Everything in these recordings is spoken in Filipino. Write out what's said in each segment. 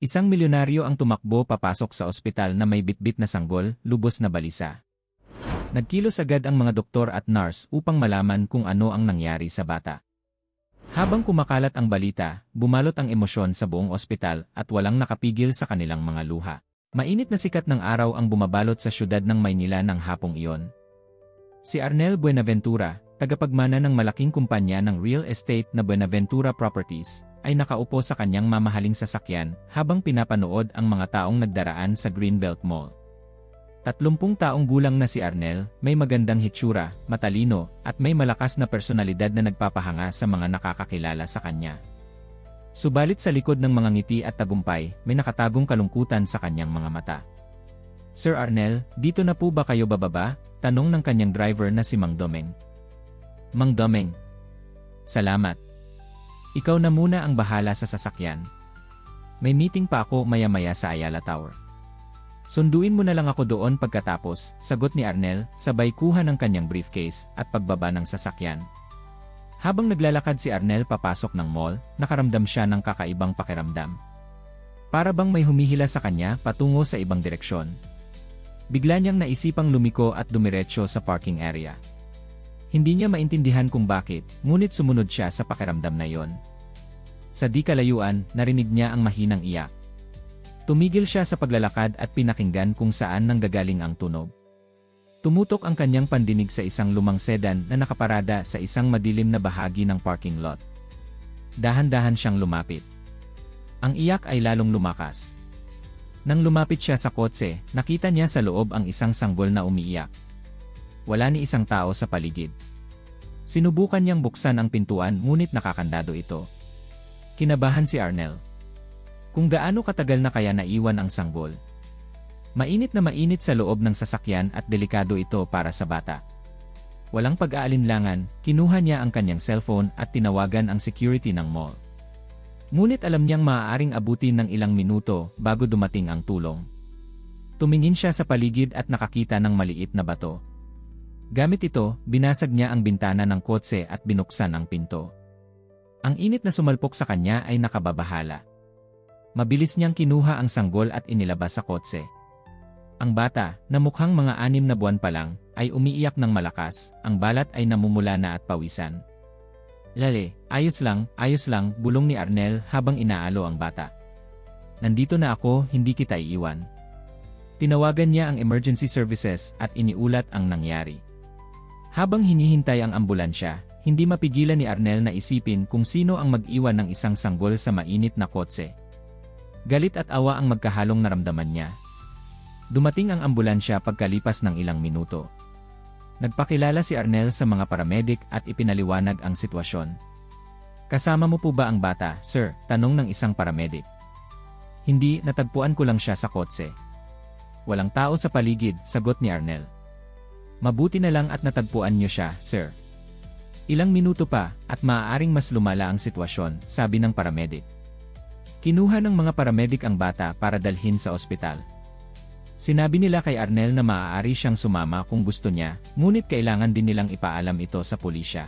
Isang milyonaryo ang tumakbo papasok sa ospital na may bitbit na sanggol, lubos na balisa. Nagkilos agad ang mga doktor at nurse upang malaman kung ano ang nangyari sa bata. Habang kumakalat ang balita, bumalot ang emosyon sa buong ospital at walang nakapigil sa kanilang mga luha. Mainit na sikat ng araw ang bumabalot sa syudad ng Maynila ng hapong iyon. Si Arnel Buenaventura, tagapagmana ng malaking kumpanya ng real estate na Buenaventura Properties, ay nakaupo sa kanyang mamahaling sasakyan habang pinapanood ang mga taong nagdaraan sa Greenbelt Mall. 30 taong gulang na si Arnel, may magandang hitsura, matalino, at may malakas na personalidad na nagpapahanga sa mga nakakakilala sa kanya. Subalit sa likod ng mga ngiti at tagumpay, may nakatagong kalungkutan sa kanyang mga mata. "Sir Arnel, dito na po ba kayo bababa?" tanong ng kanyang driver na si Mang Domeng. "Mang Domeng. Salamat. Ikaw na muna ang bahala sa sasakyan. May meeting pa ako maya-maya sa Ayala Tower. Sunduin mo na lang ako doon pagkatapos," sagot ni Arnel, sabay kuha ng kanyang briefcase at pagbaba ng sasakyan. Habang naglalakad si Arnel papasok ng mall, nakaramdam siya ng kakaibang pakiramdam. Para bang may humihila sa kanya patungo sa ibang direksyon. Bigla niyang naisipang lumiko at dumiretso sa parking area. Hindi niya maintindihan kung bakit, ngunit sumunod siya sa pakiramdam na yon. Sa di kalayuan, narinig niya ang mahinang iyak. Tumigil siya sa paglalakad at pinakinggan kung saan nanggagaling ang tunog. Tumutok ang kanyang pandinig sa isang lumang sedan na nakaparada sa isang madilim na bahagi ng parking lot. Dahan-dahan siyang lumapit. Ang iyak ay lalong lumakas. Nang lumapit siya sa kotse, nakita niya sa loob ang isang sanggol na umiiyak. Wala ni isang tao sa paligid. Sinubukan niyang buksan ang pintuan ngunit nakakandado ito. Kinabahan si Arnel. Kung gaano katagal na kaya naiwan ang sanggol. Mainit na mainit sa loob ng sasakyan at delikado ito para sa bata. Walang pag-aalinlangan, kinuha niya ang kanyang cellphone at tinawagan ang security ng mall. Ngunit alam niyang maaaring abutin ng ilang minuto bago dumating ang tulong. Tumingin siya sa paligid at nakakita ng maliit na bato. Gamit ito, binasag niya ang bintana ng kotse at binuksan ang pinto. Ang init na sumalpok sa kanya ay nakababahala. Mabilis niyang kinuha ang sanggol at inilabas sa kotse. Ang bata, na mukhang mga 6 na buwan pa lang, ay umiiyak ng malakas, ang balat ay namumula na at pawisan. "Lale, ayos lang," bulong ni Arnel habang inaalo ang bata. "Nandito na ako, hindi kita iiwan." Tinawagan niya ang emergency services at iniulat ang nangyari. Habang hinihintay ang ambulansya, hindi mapigilan ni Arnel na isipin kung sino ang mag-iwan ng isang sanggol sa mainit na kotse. Galit at awa ang magkahalong naramdaman niya. Dumating ang ambulansya pagkalipas ng ilang minuto. Nagpakilala si Arnel sa mga paramedic at ipinaliwanag ang sitwasyon. "Kasama mo po ba ang bata, sir?" tanong ng isang paramedic. "Hindi, natagpuan ko lang siya sa kotse." "Walang tao sa paligid," sagot ni Arnel. "Mabuti na lang at natagpuan niyo siya, sir. Ilang minuto pa, at maaaring mas lumala ang sitwasyon," sabi ng paramedic. Kinuha ng mga paramedic ang bata para dalhin sa ospital. Sinabi nila kay Arnel na maaari siyang sumama kung gusto niya, ngunit kailangan din nilang ipaalam ito sa pulisya.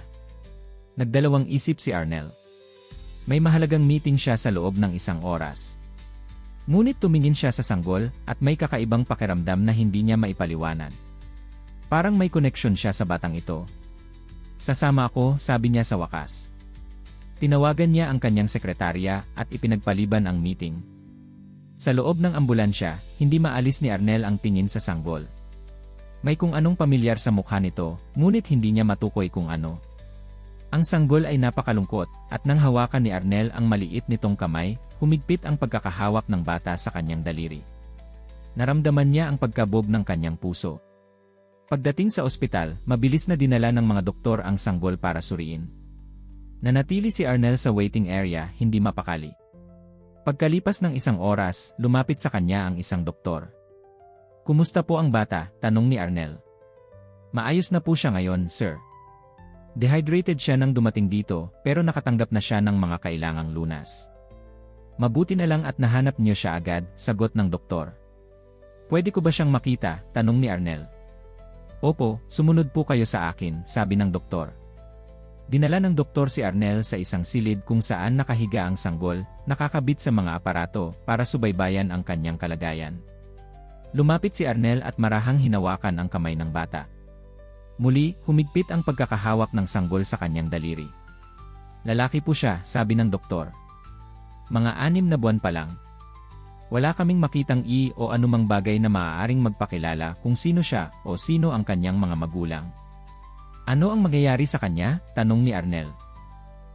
Nagdalawang isip si Arnel. May mahalagang meeting siya sa loob ng 1 oras. Ngunit tumingin siya sa sanggol at may kakaibang pakiramdam na hindi niya maipaliwanag. Parang may koneksyon siya sa batang ito. "Sasama ako," sabi niya sa wakas. Tinawagan niya ang kanyang sekretarya at ipinagpaliban ang meeting. Sa loob ng ambulansya, hindi maalis ni Arnel ang tingin sa sanggol. May kung anong pamilyar sa mukha nito, ngunit hindi niya matukoy kung ano. Ang sanggol ay napakalungkot, at nang hawakan ni Arnel ang maliit nitong kamay, humigpit ang pagkakahawak ng bata sa kanyang daliri. Naramdaman niya ang pagkabog ng kanyang puso. Pagdating sa ospital, mabilis na dinala ng mga doktor ang sanggol para suriin. Nanatili si Arnel sa waiting area, hindi mapakali. Pagkalipas ng 1 oras, lumapit sa kanya ang isang doktor. "Kumusta po ang bata?" tanong ni Arnel. "Maayos na po siya ngayon, sir. Dehydrated siya nang dumating dito, pero nakatanggap na siya ng mga kailangang lunas. Mabuti na lang at nahanap niyo siya agad," sagot ng doktor. "Pwede ko ba siyang makita?" tanong ni Arnel. "Opo, sumunod po kayo sa akin," sabi ng doktor. Dinala ng doktor si Arnel sa isang silid kung saan nakahiga ang sanggol, nakakabit sa mga aparato para subaybayan ang kanyang kalagayan. Lumapit si Arnel at marahang hinawakan ang kamay ng bata. Muli, humigpit ang pagkakahawak ng sanggol sa kanyang daliri. Lalaki po siya, sabi ng doktor. Mga 6 na buwan pa lang. Wala kaming makitang o anumang bagay na maaaring magpakilala kung sino siya o sino ang kanyang mga magulang. Ano ang mangyayari sa kanya? Tanong ni Arnel.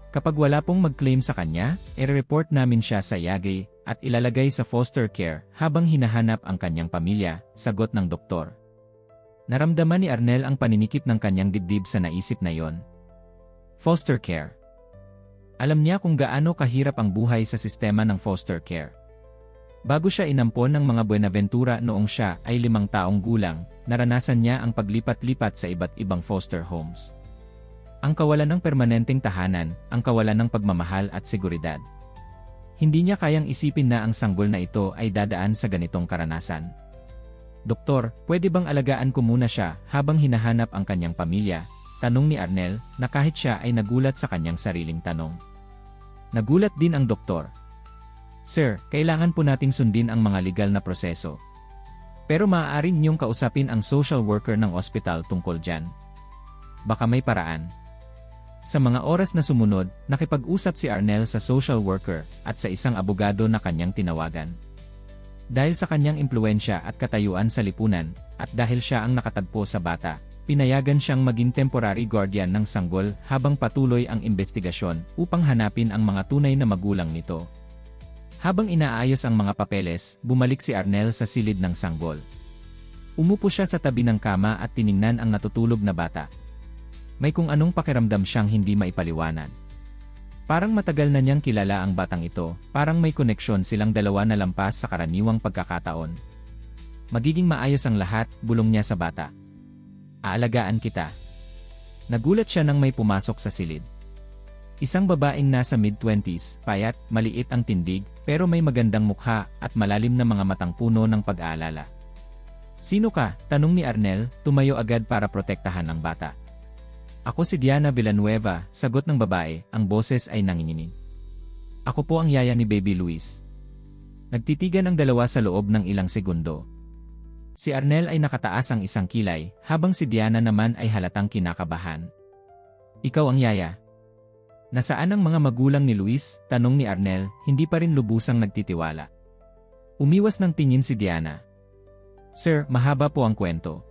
Kapag wala pong mag-claim sa kanya, i-report namin siya sa Yagay at ilalagay sa foster care habang hinahanap ang kanyang pamilya, sagot ng doktor. Naramdaman ni Arnel ang paninikip ng kanyang dibdib sa naisip na yon. Foster care. Alam niya kung gaano kahirap ang buhay sa sistema ng foster care. Bago siya inampon ng mga Buenaventura noong siya ay 5 taong gulang, naranasan niya ang paglipat-lipat sa iba't ibang foster homes. Ang kawalan ng permanenteng tahanan, ang kawalan ng pagmamahal at seguridad. Hindi niya kayang isipin na ang sanggol na ito ay dadaan sa ganitong karanasan. Doktor, pwede bang alagaan ko muna siya habang hinahanap ang kanyang pamilya? Tanong ni Arnel, na kahit siya ay nagulat sa kanyang sariling tanong. Nagulat din ang doktor. Sir, kailangan po nating sundin ang mga legal na proseso. Pero maaari niyong kausapin ang social worker ng ospital tungkol dyan. Baka may paraan. Sa mga oras na sumunod, nakipag-usap si Arnel sa social worker at sa isang abogado na kanyang tinawagan. Dahil sa kanyang impluensya at katayuan sa lipunan, at dahil siya ang nakatagpo sa bata, pinayagan siyang maging temporary guardian ng sanggol habang patuloy ang investigasyon upang hanapin ang mga tunay na magulang nito. Habang inaayos ang mga papeles, bumalik si Arnel sa silid ng sanggol. Umupo siya sa tabi ng kama at tiningnan ang natutulog na bata. May kung anong pakiramdam siyang hindi maipaliwanag. Parang matagal na niyang kilala ang batang ito, parang may koneksyon silang dalawa na lampas sa karaniwang pagkakataon. Magiging maayos ang lahat, bulong niya sa bata. Aalagaan kita. Nagulat siya nang may pumasok sa silid. Isang babaeng nasa mid-20s, payat, maliit ang tindig, pero may magandang mukha at malalim na mga matang puno ng pag-aalala. Sino ka? Tanong ni Arnel, tumayo agad para protektahan ang bata. Ako si Diana Villanueva, sagot ng babae, ang boses ay nanginginig. Ako po ang yaya ni Baby Luis. Nagtitigan ang dalawa sa loob ng ilang segundo. Si Arnel ay nakataas ang isang kilay, habang si Diana naman ay halatang kinakabahan. Ikaw ang yaya. Nasaan ang mga magulang ni Luis? Tanong ni Arnel, hindi pa rin lubusang nagtitiwala. Umiwas ng tingin si Diana. Sir, mahaba po ang kwento.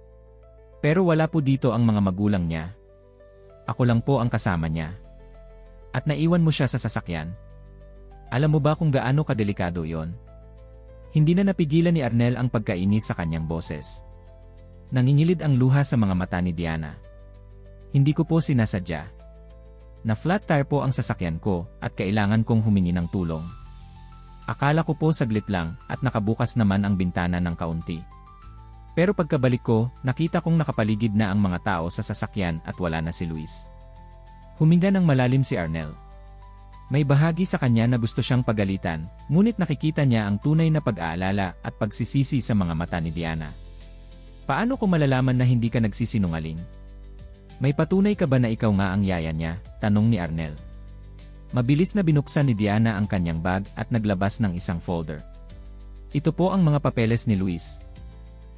Pero wala po dito ang mga magulang niya. Ako lang po ang kasama niya. At naiwan mo siya sa sasakyan. Alam mo ba kung gaano kadelikado yon? Hindi na napigilan ni Arnel ang pagkainis sa kanyang boses. Nangingilid ang luha sa mga mata ni Diana. Hindi ko po sinasadya. Na-flat tire po ang sasakyan ko at kailangan kong humingi ng tulong. Akala ko po saglit lang at nakabukas naman ang bintana ng kaunti. Pero pagkabalik ko, nakita kong nakapaligid na ang mga tao sa sasakyan at wala na si Luis. Huminga ng malalim si Arnel. May bahagi sa kanya na gusto siyang pagalitan, ngunit nakikita niya ang tunay na pag-aalala at pagsisisi sa mga mata ni Diana. Paano ko malalaman na hindi ka nagsisinungaling? May patunay ka ba na ikaw nga ang yaya niya? Tanong ni Arnel. Mabilis na binuksan ni Diana ang kanyang bag at naglabas ng isang folder. Ito po ang mga papeles ni Luis.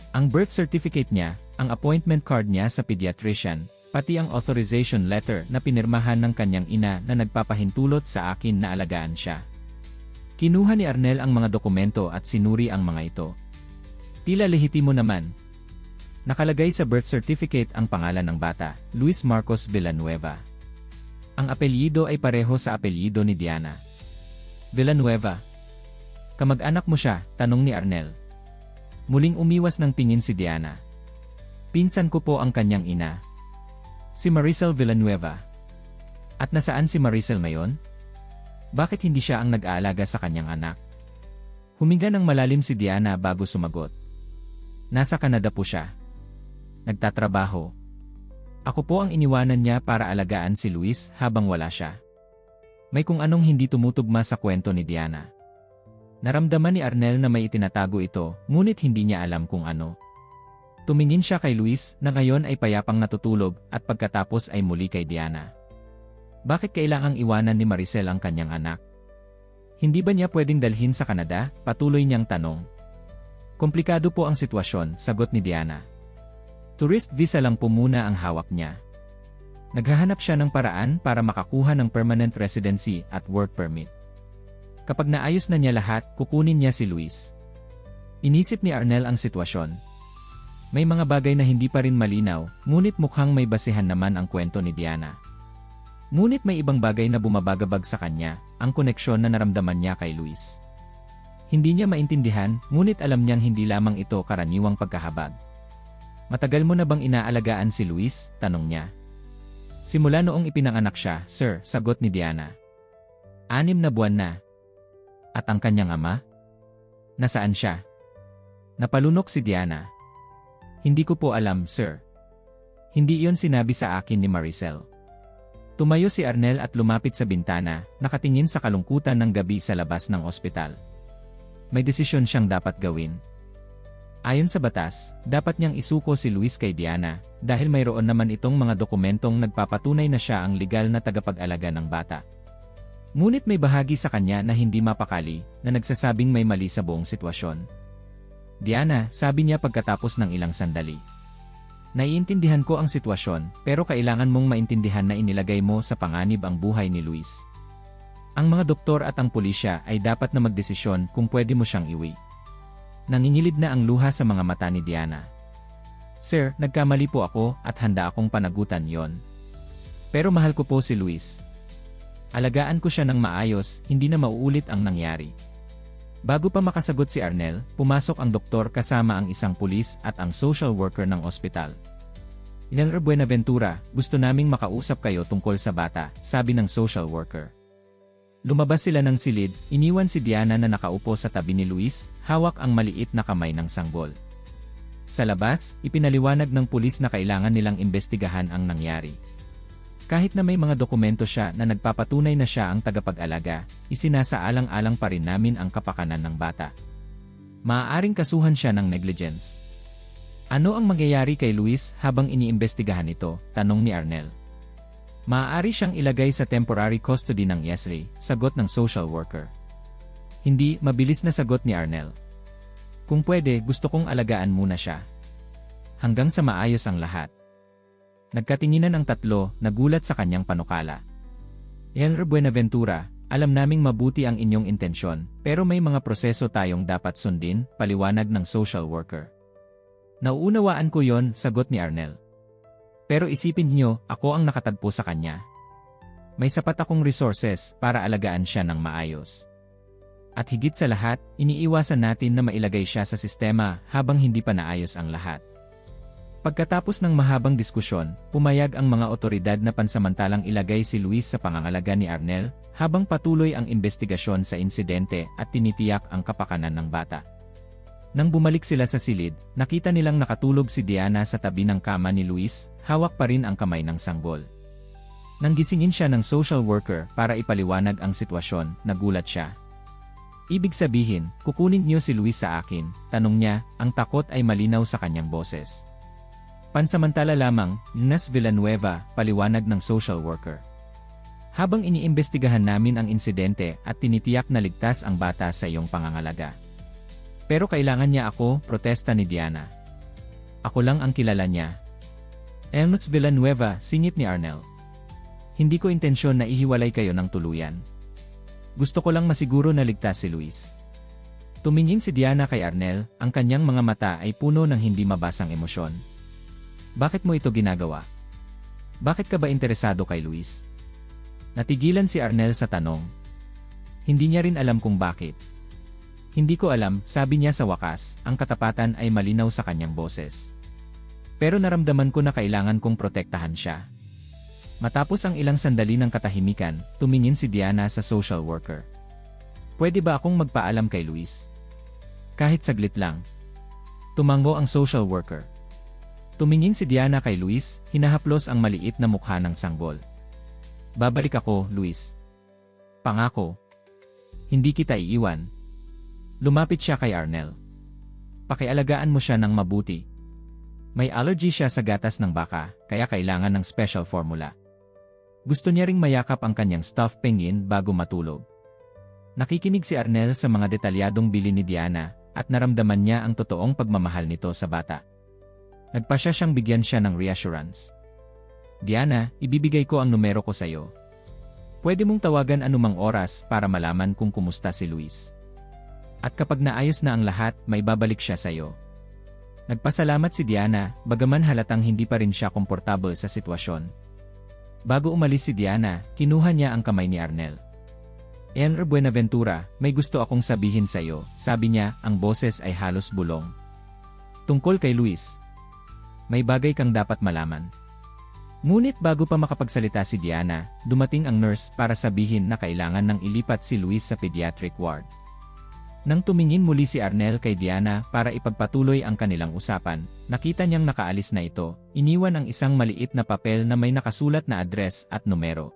Ang birth certificate niya, ang appointment card niya sa pediatrician, pati ang authorization letter na pinirmahan ng kanyang ina na nagpapahintulot sa akin na alagaan siya. Kinuha ni Arnel ang mga dokumento at sinuri ang mga ito. Tila lehitimo naman. Nakalagay sa birth certificate ang pangalan ng bata, Luis Marcos Villanueva. Ang apelyido ay pareho sa apelyido ni Diana. Villanueva. Kamag-anak mo siya? Tanong ni Arnel. Muling umiwas ng tingin si Diana. Pinsan ko po ang kanyang ina. Si Maricel Villanueva. At nasaan si Maricel ngayon? Bakit hindi siya ang nag-aalaga sa kanyang anak? Huminga ng malalim si Diana bago sumagot. Nasa Canada po siya. Nagtatrabaho. Ako po ang iniwanan niya para alagaan si Luis habang wala siya. May kung anong hindi tumutugma sa kwento ni Diana. Naramdaman ni Arnel na may itinatago ito, ngunit hindi niya alam kung ano. Tumingin siya kay Luis na ngayon ay payapang natutulog at pagkatapos ay muli kay Diana. Bakit kailangang iwanan ni Maricel ang kanyang anak? Hindi ba niya pwedeng dalhin sa Canada? Patuloy niyang tanong. Komplikado po ang sitwasyon, sagot ni Diana. Tourist visa lang po muna ang hawak niya. Naghahanap siya ng paraan para makakuha ng permanent residency at work permit. Kapag naayos na niya lahat, kukunin niya si Luis. Inisip ni Arnel ang sitwasyon. May mga bagay na hindi pa rin malinaw, ngunit mukhang may basehan naman ang kwento ni Diana. Ngunit may ibang bagay na bumabagabag sa kanya, ang koneksyon na naramdaman niya kay Luis. Hindi niya maintindihan, ngunit alam niyang hindi lamang ito karaniwang pagkahabag. Matagal mo na bang inaalagaan si Luis? Tanong niya. Simula noong ipinanganak siya, sir, sagot ni Diana. 6 na buwan na. At ang kanyang ama? Nasaan siya? Napalunok si Diana. Hindi ko po alam, sir. Hindi iyon sinabi sa akin ni Maricel. Tumayo si Arnel at lumapit sa bintana, nakatingin sa kalungkutan ng gabi sa labas ng ospital. May desisyon siyang dapat gawin. Ayon sa batas, dapat niyang isuko si Luis kay Diana, dahil mayroon naman itong mga dokumentong nagpapatunay na siya ang legal na tagapag-alaga ng bata. Ngunit may bahagi sa kanya na hindi mapakali, na nagsasabing may mali sa buong sitwasyon. Diana, sabi niya pagkatapos ng ilang sandali. Naiintindihan ko ang sitwasyon, pero kailangan mong maintindihan na inilagay mo sa panganib ang buhay ni Luis. Ang mga doktor at ang pulisya ay dapat na magdesisyon kung pwede mo siyang iwi. Nangingilid na ang luha sa mga mata ni Diana. Sir, nagkamali po ako at handa akong panagutan yon. Pero mahal ko po si Luis. Alagaan ko siya ng maayos, hindi na mauulit ang nangyari. Bago pa makasagot si Arnel, pumasok ang doktor kasama ang isang pulis at ang social worker ng ospital. Inelr Buenaventura, gusto naming makausap kayo tungkol sa bata, sabi ng social worker. Lumabas sila ng silid, iniwan si Diana na nakaupo sa tabi ni Luis, hawak ang maliit na kamay ng sanggol. Sa labas, ipinaliwanag ng pulis na kailangan nilang imbestigahan ang nangyari. Kahit na may mga dokumento siya na nagpapatunay na siya ang tagapag-alaga, isinasaalang-alang pa rin namin ang kapakanan ng bata. Maaaring kasuhan siya ng negligence. Ano ang mangyayari kay Luis habang iniimbestigahan ito? Tanong ni Arnel. Maaari siyang ilagay sa temporary custody ng ISRI, sagot ng social worker. Hindi, mabilis na sagot ni Arnel. Kung pwede, gusto kong alagaan muna siya. Hanggang sa maayos ang lahat. Nagkatinginan ang tatlo, nagulat sa kanyang panukala. Elmer Buenaventura, alam naming mabuti ang inyong intensyon, pero may mga proseso tayong dapat sundin, paliwanag ng social worker. Nauunawaan ko yon, sagot ni Arnel. Pero isipin niyo, ako ang nakatagpo sa kanya. May sapat akong resources para alagaan siya ng maayos. At higit sa lahat, iniiwasan natin na mailagay siya sa sistema habang hindi pa naayos ang lahat. Pagkatapos ng mahabang diskusyon, pumayag ang mga otoridad na pansamantalang ilagay si Luis sa pangangalaga ni Arnel, habang patuloy ang investigasyon sa insidente at tinitiyak ang kapakanan ng bata. Nang bumalik sila sa silid, nakita nilang nakatulog si Diana sa tabi ng kama ni Luis, hawak pa rin ang kamay ng sanggol. Nang gisingin siya ng social worker para ipaliwanag ang sitwasyon, nagulat siya. Ibig sabihin, kukunin niyo si Luis sa akin, tanong niya, ang takot ay malinaw sa kanyang boses. Pansamantala lamang, Ines Villanueva, paliwanag ng social worker. Habang iniimbestigahan namin ang insidente at tinitiyak na ligtas ang bata sa iyong pangangalaga. Pero kailangan niya ako, protesta ni Diana. Ako lang ang kilala niya. Ines Villanueva, singit ni Arnel. Hindi ko intensyon na ihiwalay kayo ng tuluyan. Gusto ko lang masiguro na ligtas si Luis. Tumingin si Diana kay Arnel, ang kanyang mga mata ay puno ng hindi mabasang emosyon. Bakit mo ito ginagawa? Bakit ka ba interesado kay Luis? Natigilan si Arnel sa tanong. Hindi niya rin alam kung bakit. Hindi ko alam, sabi niya sa wakas, ang katapatan ay malinaw sa kanyang boses. Pero naramdaman ko na kailangan kong protektahan siya. Matapos ang ilang sandali ng katahimikan, tumingin si Diana sa social worker. Pwede ba akong magpaalam kay Luis? Kahit saglit lang. Tumango ang social worker. Tumingin si Diana kay Luis, hinahaplos ang maliit na mukha ng sanggol. Babalik ako, Luis. Pangako. Hindi kita iiwan. Lumapit siya kay Arnel. Pakialagaan mo siya ng mabuti. May allergy siya sa gatas ng baka, kaya kailangan ng special formula. Gusto niya ring mayakap ang kanyang stuffed penguin bago matulog. Nakikinig si Arnel sa mga detalyadong bilin ni Diana at naramdaman niya ang totoong pagmamahal nito sa bata. Nagpasya siyang bigyan siya ng reassurance. Diana, ibibigay ko ang numero ko sa iyo. Pwede mong tawagan anumang oras para malaman kung kumusta si Luis. At kapag naayos na ang lahat, may babalik siya sa iyo. Nagpasalamat si Diana, bagaman halatang hindi pa rin siya komportable sa sitwasyon. Bago umalis si Diana, kinuha niya ang kamay ni Arnel. Enr Buenaventura, may gusto akong sabihin sa iyo, sabi niya, ang boses ay halos bulong. Tungkol kay Luis. May bagay kang dapat malaman. Ngunit bago pa makapagsalita si Diana, dumating ang nurse para sabihin na kailangan nang ilipat si Luis sa pediatric ward. Nang tumingin muli si Arnel kay Diana para ipagpatuloy ang kanilang usapan, nakita niyang nakaalis na ito, iniwan ang isang maliit na papel na may nakasulat na address at numero.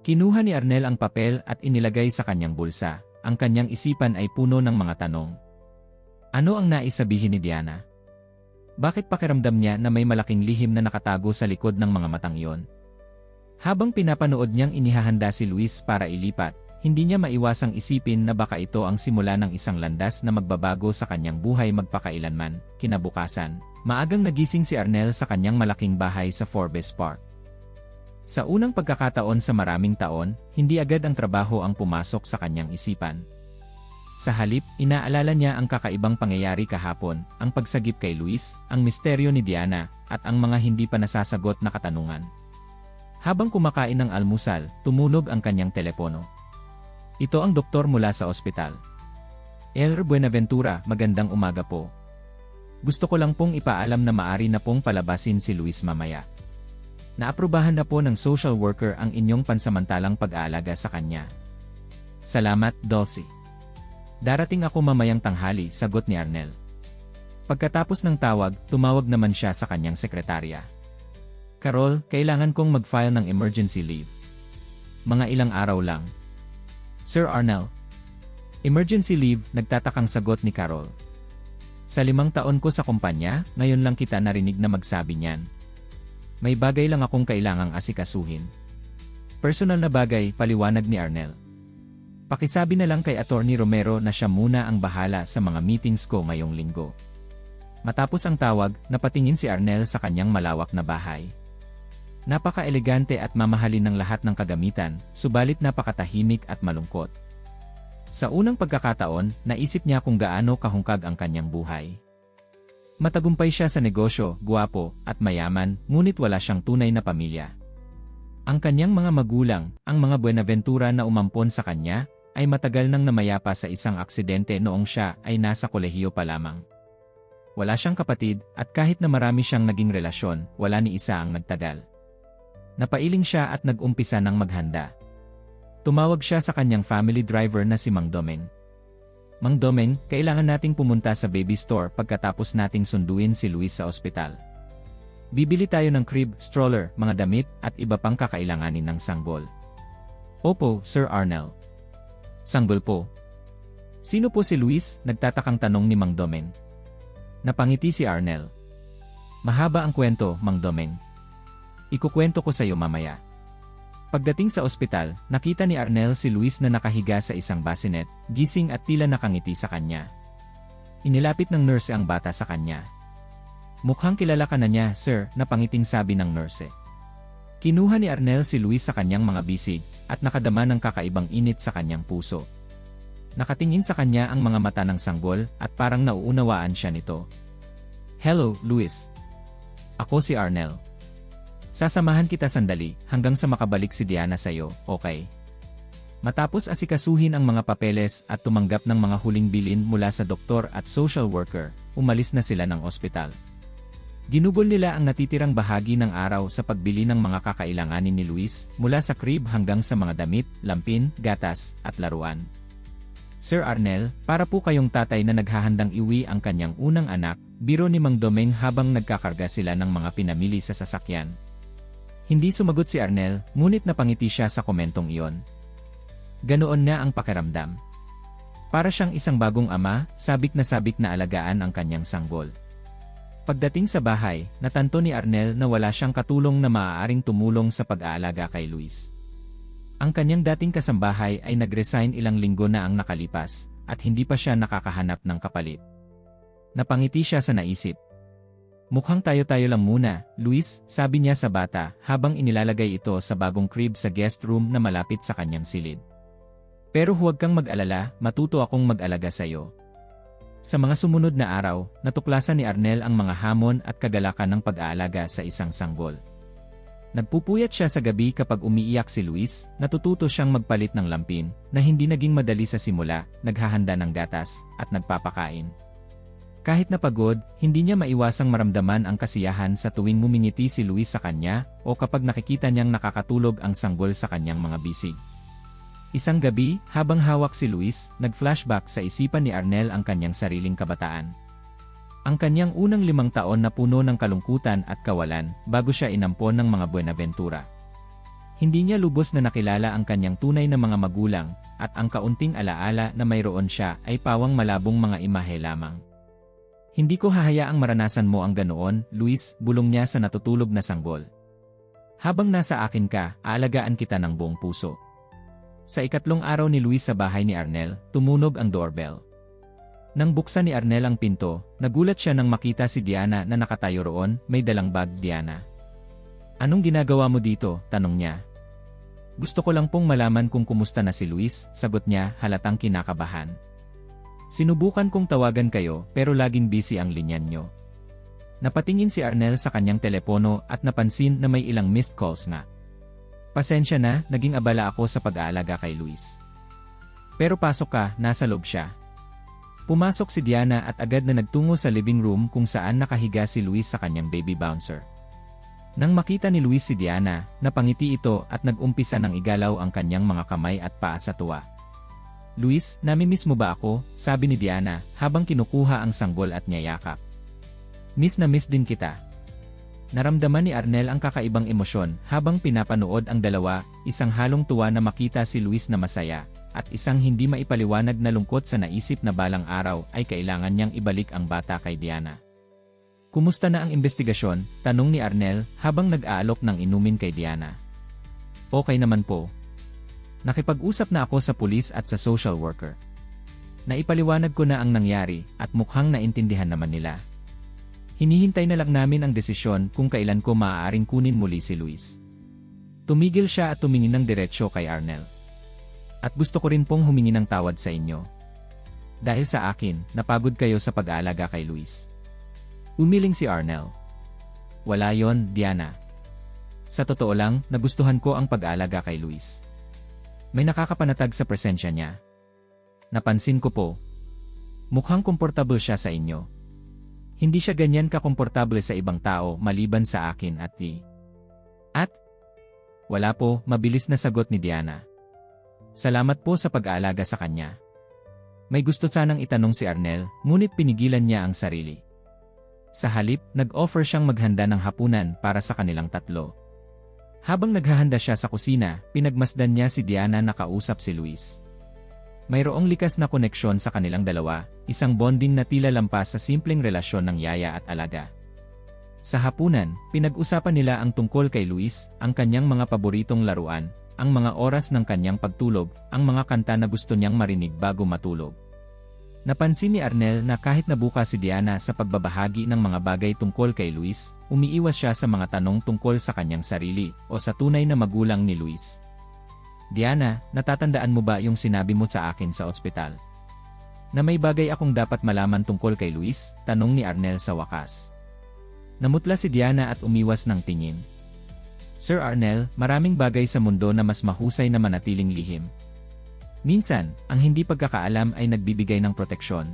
Kinuha ni Arnel ang papel at inilagay sa kanyang bulsa, ang kanyang isipan ay puno ng mga tanong. Ano ang nais sabihin ni Diana? Bakit pakiramdam niya na may malaking lihim na nakatago sa likod ng mga matang iyon? Habang pinapanood niyang inihahanda si Luis para ilipat, hindi niya maiwasang isipin na baka ito ang simula ng isang landas na magbabago sa kanyang buhay magpakailanman. Kinabukasan, maagang nagising si Arnel sa kanyang malaking bahay sa Forbes Park. Sa unang pagkakataon sa maraming taon, hindi agad ang trabaho ang pumasok sa kanyang isipan. Sa halip, inaalala niya ang kakaibang pangyayari kahapon, ang pagsagip kay Luis, ang misteryo ni Diana, at ang mga hindi pa nasasagot na katanungan. Habang kumakain ng almusal, tumunog ang kanyang telepono. Ito ang doktor mula sa ospital. Enr Buenaventura, magandang umaga po. Gusto ko lang pong ipaalam na maari na pong palabasin si Luis mamaya. Naaprubahan na po ng social worker ang inyong pansamantalang pag-aalaga sa kanya. Salamat, Dulcie. Darating ako mamayang tanghali, sagot ni Arnel. Pagkatapos ng tawag, tumawag naman siya sa kanyang sekretarya. Carol, kailangan kong mag-file ng emergency leave. Mga ilang araw lang. Sir Arnel. Emergency leave, nagtatakang sagot ni Carol. Sa 5 taon ko sa kumpanya, ngayon lang kita narinig na magsabi niyan. May bagay lang akong kailangang asikasuhin. Personal na bagay, paliwanag ni Arnel. Pakisabi na lang kay Attorney Romero na siya muna ang bahala sa mga meetings ko ngayong linggo. Matapos ang tawag, napatingin si Arnel sa kanyang malawak na bahay. Napaka-elegante at mamahalin ng lahat ng kagamitan, subalit napakatahimik at malungkot. Sa unang pagkakataon, naisip niya kung gaano kahungkag ang kanyang buhay. Matagumpay siya sa negosyo, guwapo, at mayaman, ngunit wala siyang tunay na pamilya. Ang kanyang mga magulang, ang mga Buenaventura na umampon sa kanya, ay matagal nang namayapa sa isang aksidente noong siya ay nasa kolehiyo pa lamang. Wala siyang kapatid, at kahit na marami siyang naging relasyon, wala ni isa ang nagtagal. Napailing siya at nag-umpisa ng maghanda. Tumawag siya sa kanyang family driver na si Mang Domeng. Mang Domeng, kailangan nating pumunta sa baby store pagkatapos nating sunduin si Luis sa ospital. Bibili tayo ng crib, stroller, mga damit, at iba pang kakailanganin ng sanggol. Opo, Sir Arnel. Sanggol po. Sino po si Luis? Nagtatakang tanong ni Mang Domeng. Napangiti si Arnel. Mahaba ang kwento, Mang Domeng. Ikukwento ko sa iyo mamaya. Pagdating sa ospital, nakita ni Arnel si Luis na nakahiga sa isang bassinet, gising at tila nakangiti sa kanya. Inilapit ng nurse ang bata sa kanya. Mukhang kilala ka na niya, sir, napangiting sabi ng nurse. Kinuha ni Arnel si Luis sa kanyang mga bisig, at nakadama ng kakaibang init sa kanyang puso. Nakatingin sa kanya ang mga mata ng sanggol, at parang nauunawaan siya nito. Hello, Luis. Ako si Arnel. Sasamahan kita sandali, hanggang sa makabalik si Diana sa'yo, okay? Matapos asikasuhin ang mga papeles at tumanggap ng mga huling bilin mula sa doktor at social worker, umalis na sila ng ospital. Ginugol nila ang natitirang bahagi ng araw sa pagbili ng mga kakailanganin ni Luis, mula sa crib hanggang sa mga damit, lampin, gatas, at laruan. Sir Arnel, para po kayong tatay na naghahandang iwi ang kanyang unang anak, biro ni Mang Domeng habang nagkakarga sila ng mga pinamili sa sasakyan. Hindi sumagot si Arnel, ngunit napangiti siya sa komentong iyon. Ganoon na ang pakiramdam. Para siyang isang bagong ama, sabik na alagaan ang kanyang sanggol. Pagdating sa bahay, natanto ni Arnel na wala siyang katulong na maaaring tumulong sa pag-aalaga kay Luis. Ang kanyang dating kasambahay ay nag-resign ilang linggo na ang nakalipas, at hindi pa siya nakakahanap ng kapalit. Napangiti siya sa naisip. Mukhang tayo-tayo lang muna, Luis, sabi niya sa bata habang inilalagay ito sa bagong crib sa guest room na malapit sa kanyang silid. Pero huwag kang mag-alala, matuto akong mag-alaga sa'yo. Sa mga sumunod na araw, natuklasan ni Arnel ang mga hamon at kagalakan ng pag-aalaga sa isang sanggol. Nagpupuyat siya sa gabi kapag umiiyak si Luis, natututo siyang magpalit ng lampin, na hindi naging madali sa simula, naghahanda ng gatas, at nagpapakain. Kahit napagod, hindi niya maiwasang maramdaman ang kasiyahan sa tuwing ngumingiti si Luis sa kanya, o kapag nakikita niyang nakakatulog ang sanggol sa kanyang mga bisig. Isang gabi, habang hawak si Luis, nag-flashback sa isipan ni Arnel ang kanyang sariling kabataan. Ang kanyang unang 5 taon na puno ng kalungkutan at kawalan, bago siya inampon ng mga Buenaventura. Hindi niya lubos na nakilala ang kanyang tunay na mga magulang, at ang kaunting alaala na mayroon siya ay pawang malabong mga imahe lamang. Hindi ko hahayaang maranasan mo ang ganoon, Luis, bulong niya sa natutulog na sanggol. Habang nasa akin ka, aalagaan kita ng buong puso. Sa ikatlong araw ni Luis sa bahay ni Arnel, tumunog ang doorbell. Nang buksan ni Arnel ang pinto, nagulat siya nang makita si Diana na nakatayo roon, may dalang bag. Diana. Anong ginagawa mo dito? Tanong niya. Gusto ko lang pong malaman kung kumusta na si Luis, sagot niya, halatang kinakabahan. Sinubukan kong tawagan kayo pero laging busy ang linya nyo. Napatingin si Arnel sa kanyang telepono at napansin na may ilang missed calls na. Pasensya na, naging abala ako sa pag-aalaga kay Luis. Pero pasok ka, nasa loob siya. Pumasok si Diana at agad na nagtungo sa living room kung saan nakahiga si Luis sa kanyang baby bouncer. Nang makita ni Luis si Diana, napangiti ito at nag-umpisa ng igalaw ang kanyang mga kamay at paa sa tuwa. Luis, namimiss mo ba ako? Sabi ni Diana habang kinukuha ang sanggol at niyayakap. Miss na miss din kita. Naramdaman ni Arnel ang kakaibang emosyon habang pinapanood ang dalawa, isang halong tuwa na makita si Luis na masaya, at isang hindi maipaliwanag na lungkot sa naisip na balang araw ay kailangan niyang ibalik ang bata kay Diana. Kumusta na ang investigasyon? Tanong ni Arnel habang nag-aalok ng inumin kay Diana. Okay naman po. Nakipag-usap na ako sa pulis at sa social worker. Naipaliwanag ko na ang nangyari at mukhang naintindihan naman nila. Hinihintay na lang namin ang desisyon kung kailan ko maaaring kunin muli si Luis. Tumigil siya at tumingin ng diretsyo kay Arnel. At gusto ko rin pong humingi ng tawad sa inyo. Dahil sa akin, napagod kayo sa pag-aalaga kay Luis. Umiling si Arnel. Wala yon, Diana. Sa totoo lang, nagustuhan ko ang pag-aalaga kay Luis. May nakakapanatag sa presensya niya. Napansin ko po. Mukhang komportable siya sa inyo. Hindi siya ganyan kakomportable sa ibang tao maliban sa akin at ti. At? Wala po, mabilis na sagot ni Diana. Salamat po sa pag-aalaga sa kanya. May gusto sanang itanong si Arnel, ngunit pinigilan niya ang sarili. Sa halip, nag-offer siyang maghanda ng hapunan para sa kanilang tatlo. Habang naghahanda siya sa kusina, pinagmasdan niya si Diana na kausap si Luis. Mayroong likas na koneksyon sa kanilang dalawa, isang bonding na tila lampas sa simpleng relasyon ng yaya at alaga. Sa hapunan, pinag-usapan nila ang tungkol kay Luis, ang kanyang mga paboritong laruan, ang mga oras ng kanyang pagtulog, ang mga kanta na gusto niyang marinig bago matulog. Napansin ni Arnel na kahit nabuka si Diana sa pagbabahagi ng mga bagay tungkol kay Luis, umiiwas siya sa mga tanong tungkol sa kanyang sarili o sa tunay na magulang ni Luis. Diana, natatandaan mo ba yung sinabi mo sa akin sa ospital? Na may bagay akong dapat malaman tungkol kay Luis? Tanong ni Arnel sa wakas. Namutla si Diana at umiwas ng tingin. Sir Arnel, maraming bagay sa mundo na mas mahusay na manatiling lihim. Minsan, ang hindi pagkakaalam ay nagbibigay ng proteksyon.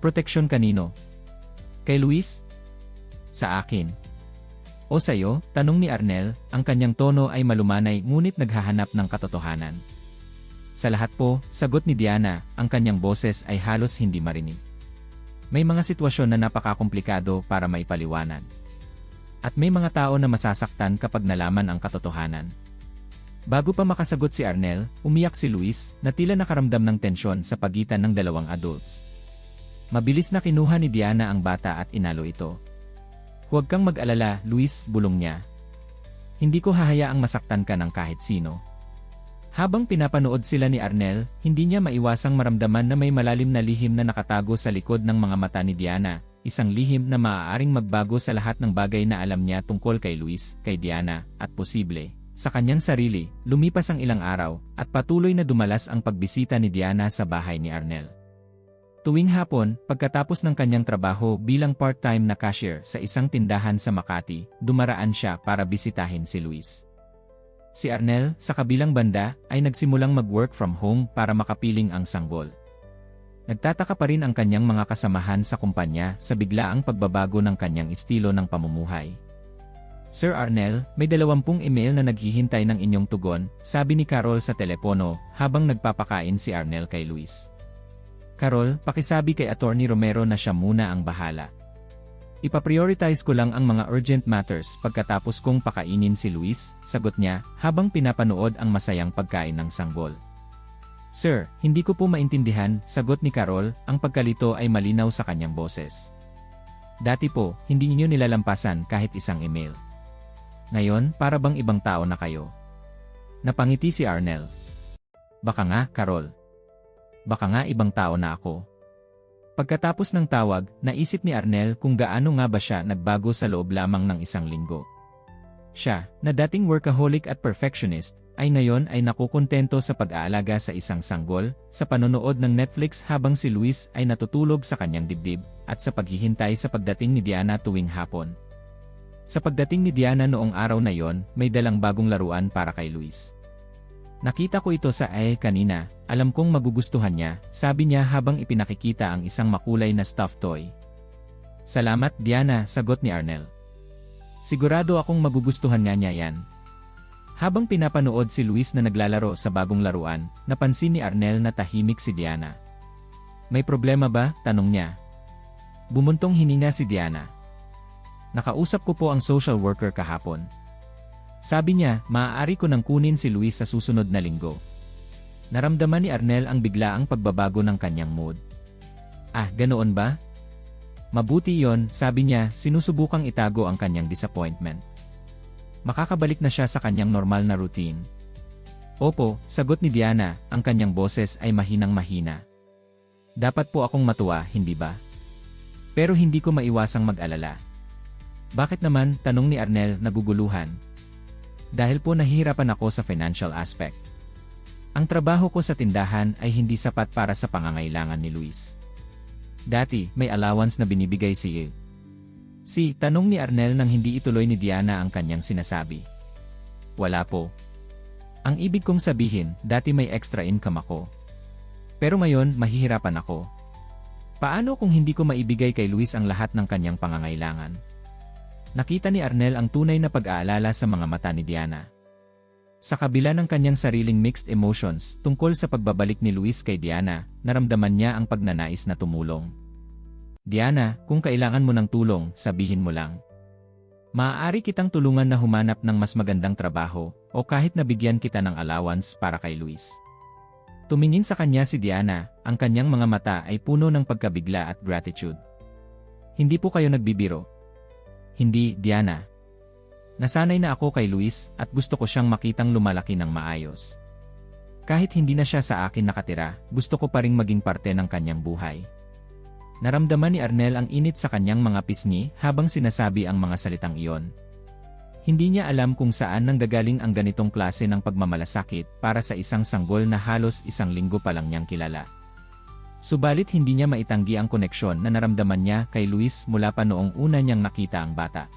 Proteksyon kanino? Kay Luis? Sa akin. O sa'yo? Tanong ni Arnel, ang kanyang tono ay malumanay ngunit naghahanap ng katotohanan. Sa lahat po, sagot ni Diana, ang kanyang boses ay halos hindi marinig. May mga sitwasyon na napakakomplikado para maipaliwanag. At may mga tao na masasaktan kapag nalaman ang katotohanan. Bago pa makasagot si Arnel, umiyak si Luis na tila nakaramdam ng tensyon sa pagitan ng dalawang adults. Mabilis na kinuha ni Diana ang bata at inalo ito. "Huwag kang mag-alala, Luis," bulong niya. "Hindi ko hahayaang masaktan ka ng kahit sino." Habang pinapanood sila ni Arnel, hindi niya maiwasang maramdaman na may malalim na lihim na nakatago sa likod ng mga mata ni Diana, isang lihim na maaaring magbago sa lahat ng bagay na alam niya tungkol kay Luis, kay Diana, at posible, sa kanyang sarili. Lumipas ang ilang araw, at patuloy na dumalas ang pagbisita ni Diana sa bahay ni Arnel. Tuwing hapon, pagkatapos ng kanyang trabaho bilang part-time na cashier sa isang tindahan sa Makati, dumaraan siya para bisitahin si Luis. Si Arnel, sa kabilang banda, ay nagsimulang mag-work from home para makapiling ang sanggol. Nagtataka pa rin ang kanyang mga kasamahan sa kumpanya sa biglaang pagbabago ng kanyang estilo ng pamumuhay. "Sir Arnel, may 20 email na naghihintay ng inyong tugon," sabi ni Carol sa telepono habang nagpapakain si Arnel kay Luis. "Carol, pakisabi kay Attorney Romero na siya muna ang bahala. Ipaprioritize ko lang ang mga urgent matters pagkatapos kong pakainin si Luis," sagot niya habang pinapanood ang masayang pagkain ng sanggol. "Sir, hindi ko po maintindihan," sagot ni Carol, ang pagkalito ay malinaw sa kanyang boses. "Dati po, hindi niyo nilalampasan kahit isang email. Ngayon, para bang ibang tao na kayo?" Napangiti si Arnel. "Baka nga, Carol. Baka nga ibang tao na ako." Pagkatapos ng tawag, naisip ni Arnel kung gaano nga ba siya nagbago sa loob lamang ng isang linggo. Siya, na dating workaholic at perfectionist, ay ngayon ay nakukontento sa pag-aalaga sa isang sanggol, sa panonood ng Netflix habang si Luis ay natutulog sa kanyang dibdib, at sa paghihintay sa pagdating ni Diana tuwing hapon. Sa pagdating ni Diana noong araw na yon, may dalang bagong laruan para kay Luis. "Nakita ko ito sa kanina, alam kong magugustuhan niya," sabi niya habang ipinakikita ang isang makulay na stuffed toy. "Salamat, Diana," sagot ni Arnel. "Sigurado akong magugustuhan nga niya yan." Habang pinapanood si Luis na naglalaro sa bagong laruan, napansin ni Arnel na tahimik si Diana. "May problema ba?" tanong niya. Bumuntong hininga si Diana. "Nakausap ko po ang social worker kahapon. Sabi niya, maaari ko nang kunin si Luis sa susunod na linggo." Naramdaman ni Arnel ang biglaang pagbabago ng kanyang mood. "Ah, ganoon ba? Mabuti yon," sabi niya, sinusubukang itago ang kanyang disappointment. Makakabalik na siya sa kanyang normal na routine. "Opo," sagot ni Diana, ang kanyang boses ay mahinang-mahina. "Dapat po akong matuwa, hindi ba? Pero hindi ko maiwasang mag-alala." "Bakit naman?" tanong ni Arnel, naguguluhan. "Dahil po nahihirapan ako sa financial aspect. Ang trabaho ko sa tindahan ay hindi sapat para sa pangangailangan ni Luis. Dati, may allowance na binibigay si tanong ni Arnel nang hindi ituloy ni Diana ang kanyang sinasabi. "Wala po. Ang ibig kong sabihin, dati may extra income ako. Pero ngayon, mahihirapan ako. Paano kung hindi ko maibigay kay Luis ang lahat ng kanyang pangangailangan?" Nakita ni Arnel ang tunay na pag-aalala sa mga mata ni Diana. Sa kabila ng kanyang sariling mixed emotions tungkol sa pagbabalik ni Luis kay Diana, naramdaman niya ang pagnanais na tumulong. "Diana, kung kailangan mo ng tulong, sabihin mo lang. Maaari kitang tulungan na humanap ng mas magandang trabaho, o kahit nabigyan kita ng allowance para kay Luis." Tumingin sa kanya si Diana, ang kanyang mga mata ay puno ng pagkabigla at gratitude. "Hindi po kayo nagbibiro?" "Hindi, Diana. Nasanay na ako kay Luis at gusto ko siyang makitang lumalaki ng maayos. Kahit hindi na siya sa akin nakatira, gusto ko pa ring maging parte ng kanyang buhay." Naramdaman ni Arnel ang init sa kanyang mga pisngi habang sinasabi ang mga salitang iyon. Hindi niya alam kung saan nanggagaling ang ganitong klase ng pagmamalasakit para sa isang sanggol na halos isang linggo pa lang niyang kilala. Subalit hindi niya maitanggi ang koneksyon na naramdaman niya kay Luis mula pa noong una niyang nakita ang bata.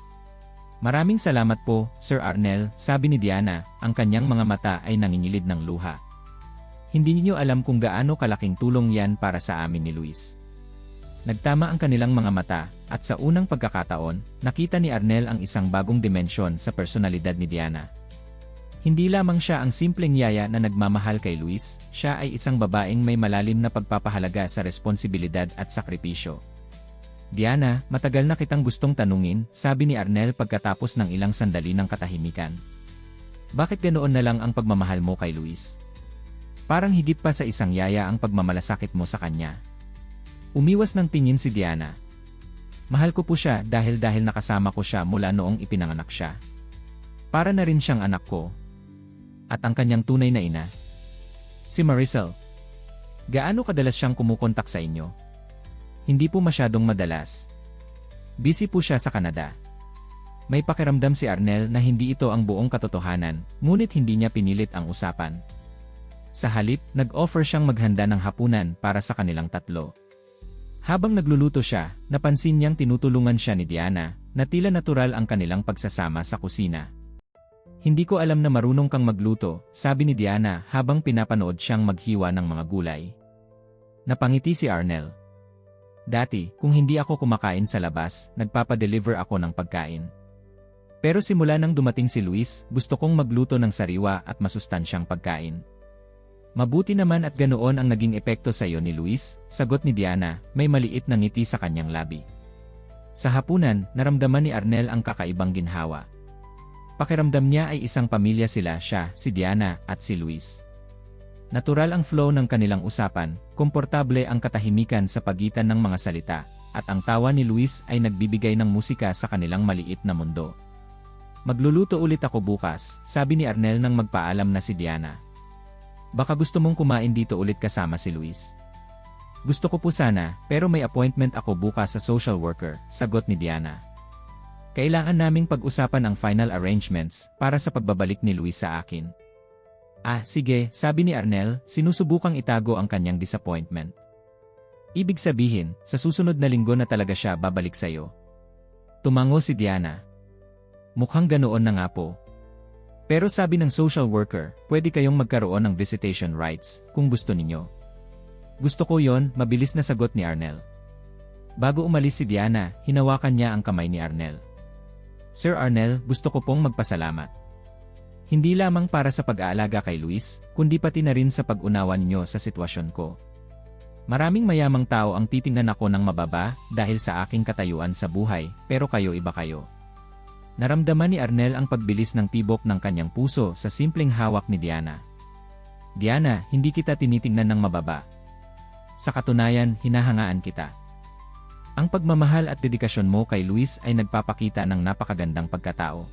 "Maraming salamat po, Sir Arnel," sabi ni Diana, ang kanyang mga mata ay nangingilid ng luha. "Hindi niyo alam kung gaano kalaking tulong yan para sa amin ni Luis." Nagtama ang kanilang mga mata, at sa unang pagkakataon, nakita ni Arnel ang isang bagong dimensyon sa personalidad ni Diana. Hindi lamang siya ang simpleng yaya na nagmamahal kay Luis, siya ay isang babaeng may malalim na pagpapahalaga sa responsibilidad at sakripisyo. "Diana, matagal na kitang gustong tanungin," sabi ni Arnel pagkatapos ng ilang sandali ng katahimikan. "Bakit ganoon na lang ang pagmamahal mo kay Luis? Parang higit pa sa isang yaya ang pagmamalasakit mo sa kanya." Umiwas ng tingin si Diana. Mahal ko po siya dahil nakasama ko siya mula noong ipinanganak siya. Para na rin siyang anak ko. At ang kanyang tunay na ina. Si Maricel. Gaano kadalas siyang kumukontak sa inyo? Hindi po masyadong madalas. Busy po siya sa Canada. May pakiramdam si Arnel na hindi ito ang buong katotohanan, ngunit hindi niya pinilit ang usapan. Sa halip, nag-offer siyang maghanda ng hapunan para sa kanilang tatlo. Habang nagluluto siya, napansin niyang tinutulungan siya ni Diana, na tila natural ang kanilang pagsasama sa kusina. Hindi ko alam na marunong kang magluto, sabi ni Diana habang pinapanood siyang maghiwa ng mga gulay. Napangiti si Arnel. Dati, kung hindi ako kumakain sa labas, nagpapadeliver ako ng pagkain. Pero simula nang dumating si Luis, gusto kong magluto ng sariwa at masustansyang pagkain. Mabuti naman at ganoon ang naging epekto sa iyo ni Luis, sagot ni Diana, may maliit na ngiti sa kanyang labi. Sa hapunan, naramdaman ni Arnel ang kakaibang ginhawa. Pakiramdam niya ay isang pamilya sila, siya, si Diana, at si Luis. Natural ang flow ng kanilang usapan, komportable ang katahimikan sa pagitan ng mga salita, at ang tawa ni Luis ay nagbibigay ng musika sa kanilang maliit na mundo. Magluluto ulit ako bukas, sabi ni Arnel nang magpaalam na si Diana. Baka gusto mong kumain dito ulit kasama si Luis. Gusto ko po sana, pero may appointment ako bukas sa social worker, sagot ni Diana. Kailangan naming pag-usapan ang final arrangements para sa pagbabalik ni Luis sa akin. Ah, sige, sabi ni Arnel, sinusubukang itago ang kanyang disappointment. Ibig sabihin, sa susunod na linggo na talaga siya babalik sa'yo. Tumango si Diana. Mukhang ganoon na nga po. Pero sabi ng social worker, pwede kayong magkaroon ng visitation rights, kung gusto ninyo. Gusto ko yon, mabilis na sagot ni Arnel. Bago umalis si Diana, hinawakan niya ang kamay ni Arnel. Sir Arnel, gusto ko pong magpasalamat. Hindi lamang para sa pag-aalaga kay Luis, kundi pati na rin sa pag-unawa ninyo sa sitwasyon ko. Maraming mayamang tao ang titingnan ako ng mababa dahil sa aking katayuan sa buhay, pero kayo iba kayo. Naramdaman ni Arnel ang pagbilis ng tibok ng kanyang puso sa simpleng hawak ni Diana. Diana, hindi kita tinitingnan ng mababa. Sa katunayan, hinahangaan kita. Ang pagmamahal at dedikasyon mo kay Luis ay nagpapakita ng napakagandang pagkatao.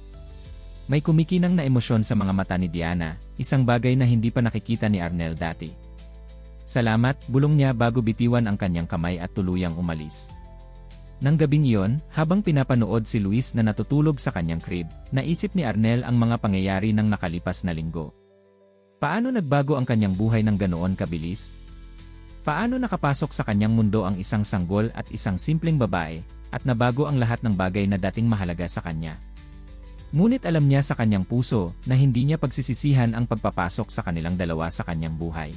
May kumikinang na emosyon sa mga mata ni Diana, isang bagay na hindi pa nakikita ni Arnel dati. Salamat, bulong niya bago bitiwan ang kanyang kamay at tuluyang umalis. Nang gabing iyon, habang pinapanood si Luis na natutulog sa kanyang crib, naisip ni Arnel ang mga pangyayari ng nakalipas na linggo. Paano nagbago ang kanyang buhay ng ganoon kabilis? Paano nakapasok sa kanyang mundo ang isang sanggol at isang simpleng babae, at nabago ang lahat ng bagay na dating mahalaga sa kanya? Ngunit alam niya sa kanyang puso na hindi niya pagsisisihan ang pagpapasok sa kanilang dalawa sa kanyang buhay.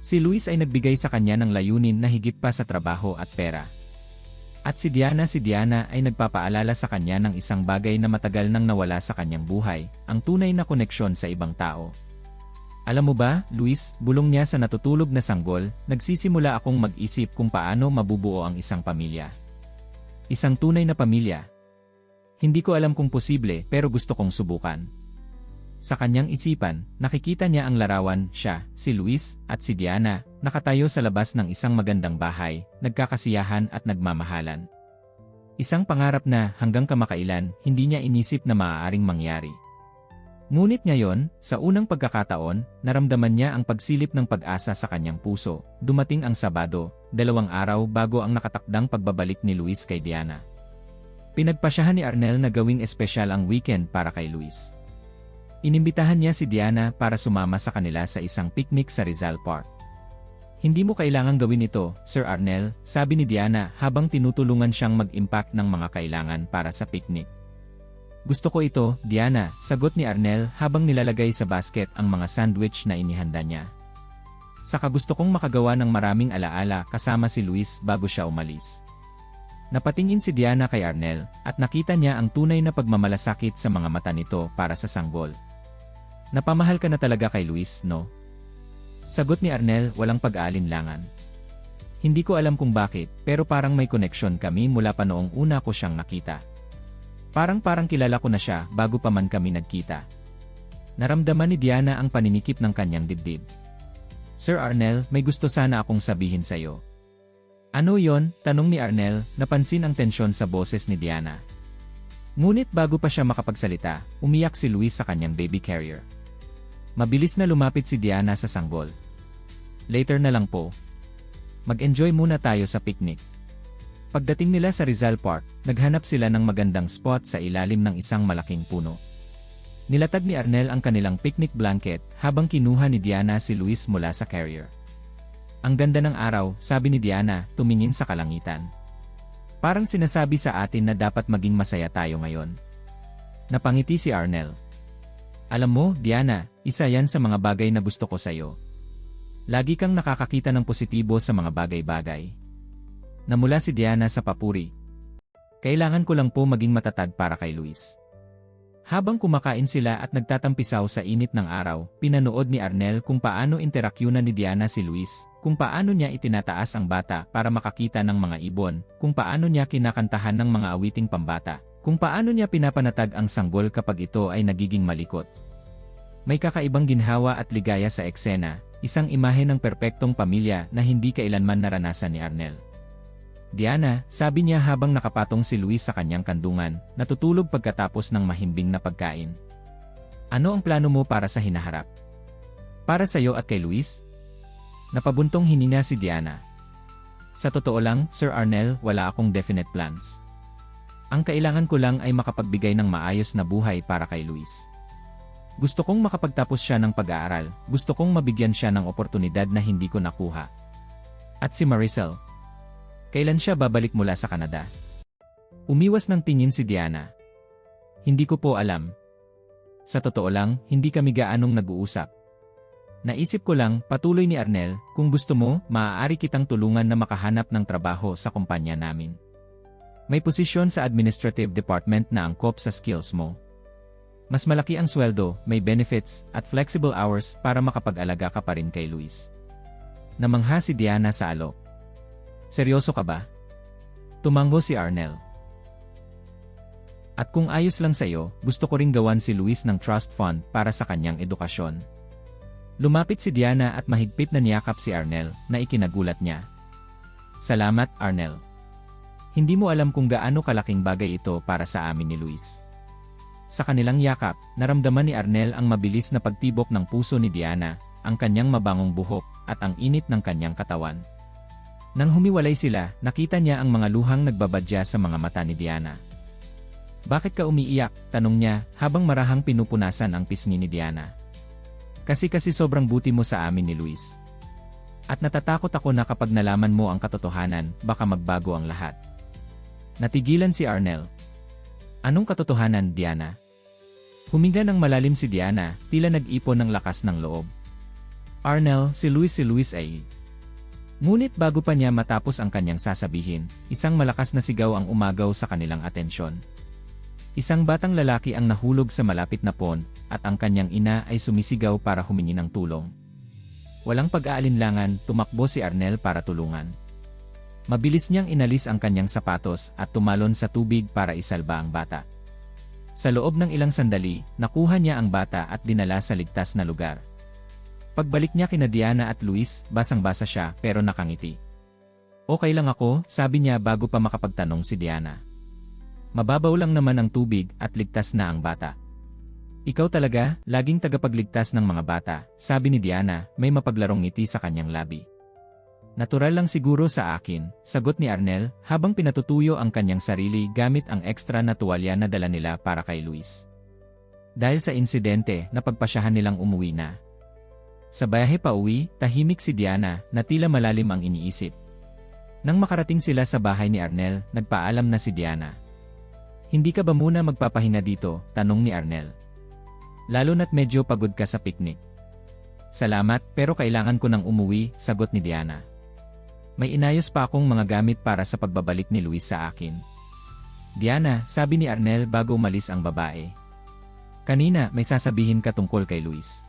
Si Luis ay nagbigay sa kanya ng layunin na higit pa sa trabaho at pera. At si Diana ay nagpapaalala sa kanya ng isang bagay na matagal nang nawala sa kanyang buhay, ang tunay na koneksyon sa ibang tao. Alam mo ba, Luis, bulong niya sa natutulog na sanggol, nagsisimula akong mag-isip kung paano mabubuo ang isang pamilya. Isang tunay na pamilya. Hindi ko alam kung posible pero gusto kong subukan. Sa kanyang isipan, nakikita niya ang larawan, siya, si Luis, at si Diana, nakatayo sa labas ng isang magandang bahay, nagkakasiyahan at nagmamahalan. Isang pangarap na, hanggang kamakailan, hindi niya inisip na maaaring mangyari. Ngunit ngayon, sa unang pagkakataon, naramdaman niya ang pagsilip ng pag-asa sa kanyang puso. Dumating ang Sabado, 2 araw bago ang nakatakdang pagbabalik ni Luis kay Diana. Pinagpasyahan ni Arnel na gawing espesyal ang weekend para kay Luis. Inimbitahan niya si Diana para sumama sa kanila sa isang picnic sa Rizal Park. Hindi mo kailangang gawin ito, Sir Arnel, sabi ni Diana habang tinutulungan siyang mag-impact ng mga kailangan para sa picnic. Gusto ko ito, Diana, sagot ni Arnel habang nilalagay sa basket ang mga sandwich na inihanda niya. Saka gusto kong makagawa ng maraming alaala kasama si Luis bago siya umalis. Napatingin si Diana kay Arnel, at nakita niya ang tunay na pagmamalasakit sa mga mata nito para sa sanggol. Napamahal ka na talaga kay Luis, no? Sagot ni Arnel, walang pag-aalinlangan. Hindi ko alam kung bakit, pero parang may koneksyon kami mula pa noong una ko siyang nakita. Parang kilala ko na siya bago pa man kami nagkita. Naramdaman ni Diana ang paninikip ng kanyang dibdib. Sir Arnel, may gusto sana akong sabihin sa'yo. Ano yon? Tanong ni Arnel, napansin ang tensyon sa boses ni Diana. Ngunit bago pa siya makapagsalita, umiyak si Luis sa kanyang baby carrier. Mabilis na lumapit si Diana sa sanggol. Later na lang po. Mag-enjoy muna tayo sa picnic. Pagdating nila sa Rizal Park, naghanap sila ng magandang spot sa ilalim ng isang malaking puno. Nilatag ni Arnel ang kanilang picnic blanket habang kinuha ni Diana si Luis mula sa carrier. Ang ganda ng araw, sabi ni Diana, tumingin sa kalangitan. Parang sinasabi sa atin na dapat maging masaya tayo ngayon. Napangiti si Arnel. Alam mo, Diana, isa yan sa mga bagay na gusto ko sa'yo. Lagi kang nakakakita ng positibo sa mga bagay-bagay. Namula si Diana sa papuri. Kailangan ko lang po maging matatag para kay Luis. Habang kumakain sila at nagtatampisaw sa init ng araw, pinanood ni Arnel kung paano interakyunan ni Diana si Luis, kung paano niya itinataas ang bata para makakita ng mga ibon, kung paano niya kinakantahan ng mga awiting pambata, kung paano niya pinapanatag ang sanggol kapag ito ay nagiging malikot. May kakaibang ginhawa at ligaya sa eksena, isang imahe ng perpektong pamilya na hindi kailanman naranasan ni Arnel. Diana, sabi niya habang nakapatong si Luis sa kanyang kandungan, natutulog pagkatapos ng mahimbing na pagkain. Ano ang plano mo para sa hinaharap? Para sa'yo at kay Luis? Napabuntong hininga si Diana. Sa totoo lang, Sir Arnel, wala akong definite plans. Ang kailangan ko lang ay makapagbigay ng maayos na buhay para kay Luis. Gusto kong makapagtapos siya ng pag-aaral, gusto kong mabigyan siya ng oportunidad na hindi ko nakuha. At si Maricel? Kailan siya babalik mula sa Canada? Umiwas ng tingin si Diana. Hindi ko po alam. Sa totoo lang, hindi kami gaanong nag-uusap. Naisip ko lang, patuloy ni Arnel, kung gusto mo, maaari kitang tulungan na makahanap ng trabaho sa kumpanya namin. May posisyon sa administrative department na angkop sa skills mo. Mas malaki ang sweldo, may benefits, at flexible hours para makapag-alaga ka pa rin kay Luis. Namangha si Diana sa alok. Seryoso ka ba? Tumango si Arnel. At kung ayos lang sa'yo, gusto ko ring gawan si Luis ng trust fund para sa kanyang edukasyon. Lumapit si Diana at mahigpit na niyakap si Arnel na ikinagulat niya. Salamat, Arnel. Hindi mo alam kung gaano kalaking bagay ito para sa amin ni Luis. Sa kanilang yakap, naramdaman ni Arnel ang mabilis na pagtibok ng puso ni Diana, ang kanyang mabangong buhok, at ang init ng kanyang katawan. Nang humiwalay sila, nakita niya ang mga luhang nagbabadya sa mga mata ni Diana. Bakit ka umiiyak? Tanong niya, habang marahang pinupunasan ang pisngi ni Diana. Kasi sobrang buti mo sa amin ni Luis. At natatakot ako na kapag nalaman mo ang katotohanan, baka magbago ang lahat. Natigilan si Arnel. Anong katotohanan, Diana? Huminga ng malalim si Diana, tila nag-ipon ng lakas ng loob. Arnel, si Luis ay... Ngunit bago pa niya matapos ang kanyang sasabihin, isang malakas na sigaw ang umagaw sa kanilang atensyon. Isang batang lalaki ang nahulog sa malapit na pond, at ang kanyang ina ay sumisigaw para humingi ng tulong. Walang pag-aalinlangan, tumakbo si Arnel para tulungan. Mabilis niyang inalis ang kanyang sapatos at tumalon sa tubig para isalba ang bata. Sa loob ng ilang sandali, nakuha niya ang bata at dinala sa ligtas na lugar. Pagbalik niya kina Diana at Luis, basang-basa siya pero nakangiti. Okay lang ako, sabi niya bago pa makapagtanong si Diana. Mababaw lang naman ang tubig at ligtas na ang bata. Ikaw talaga, laging tagapagligtas ng mga bata, sabi ni Diana, may mapaglarong ngiti sa kanyang labi. Natural lang siguro sa akin, sagot ni Arnel, habang pinatutuyo ang kanyang sarili gamit ang ekstra na tuwalya na dala nila para kay Luis. Dahil sa insidente, napagpasyahan nilang umuwi na. Sa bayahe pa uwi, tahimik si Diana na tila malalim ang iniisip. Nang makarating sila sa bahay ni Arnel, nagpaalam na si Diana. Hindi ka ba muna magpapahinga dito? Tanong ni Arnel. Lalo na't medyo pagod ka sa picnic. Salamat, pero kailangan ko nang umuwi, sagot ni Diana. May inayos pa akong mga gamit para sa pagbabalik ni Luis sa akin. Diana, sabi ni Arnel bago umalis ang babae. Kanina, may sasabihin ka tungkol kay Luis.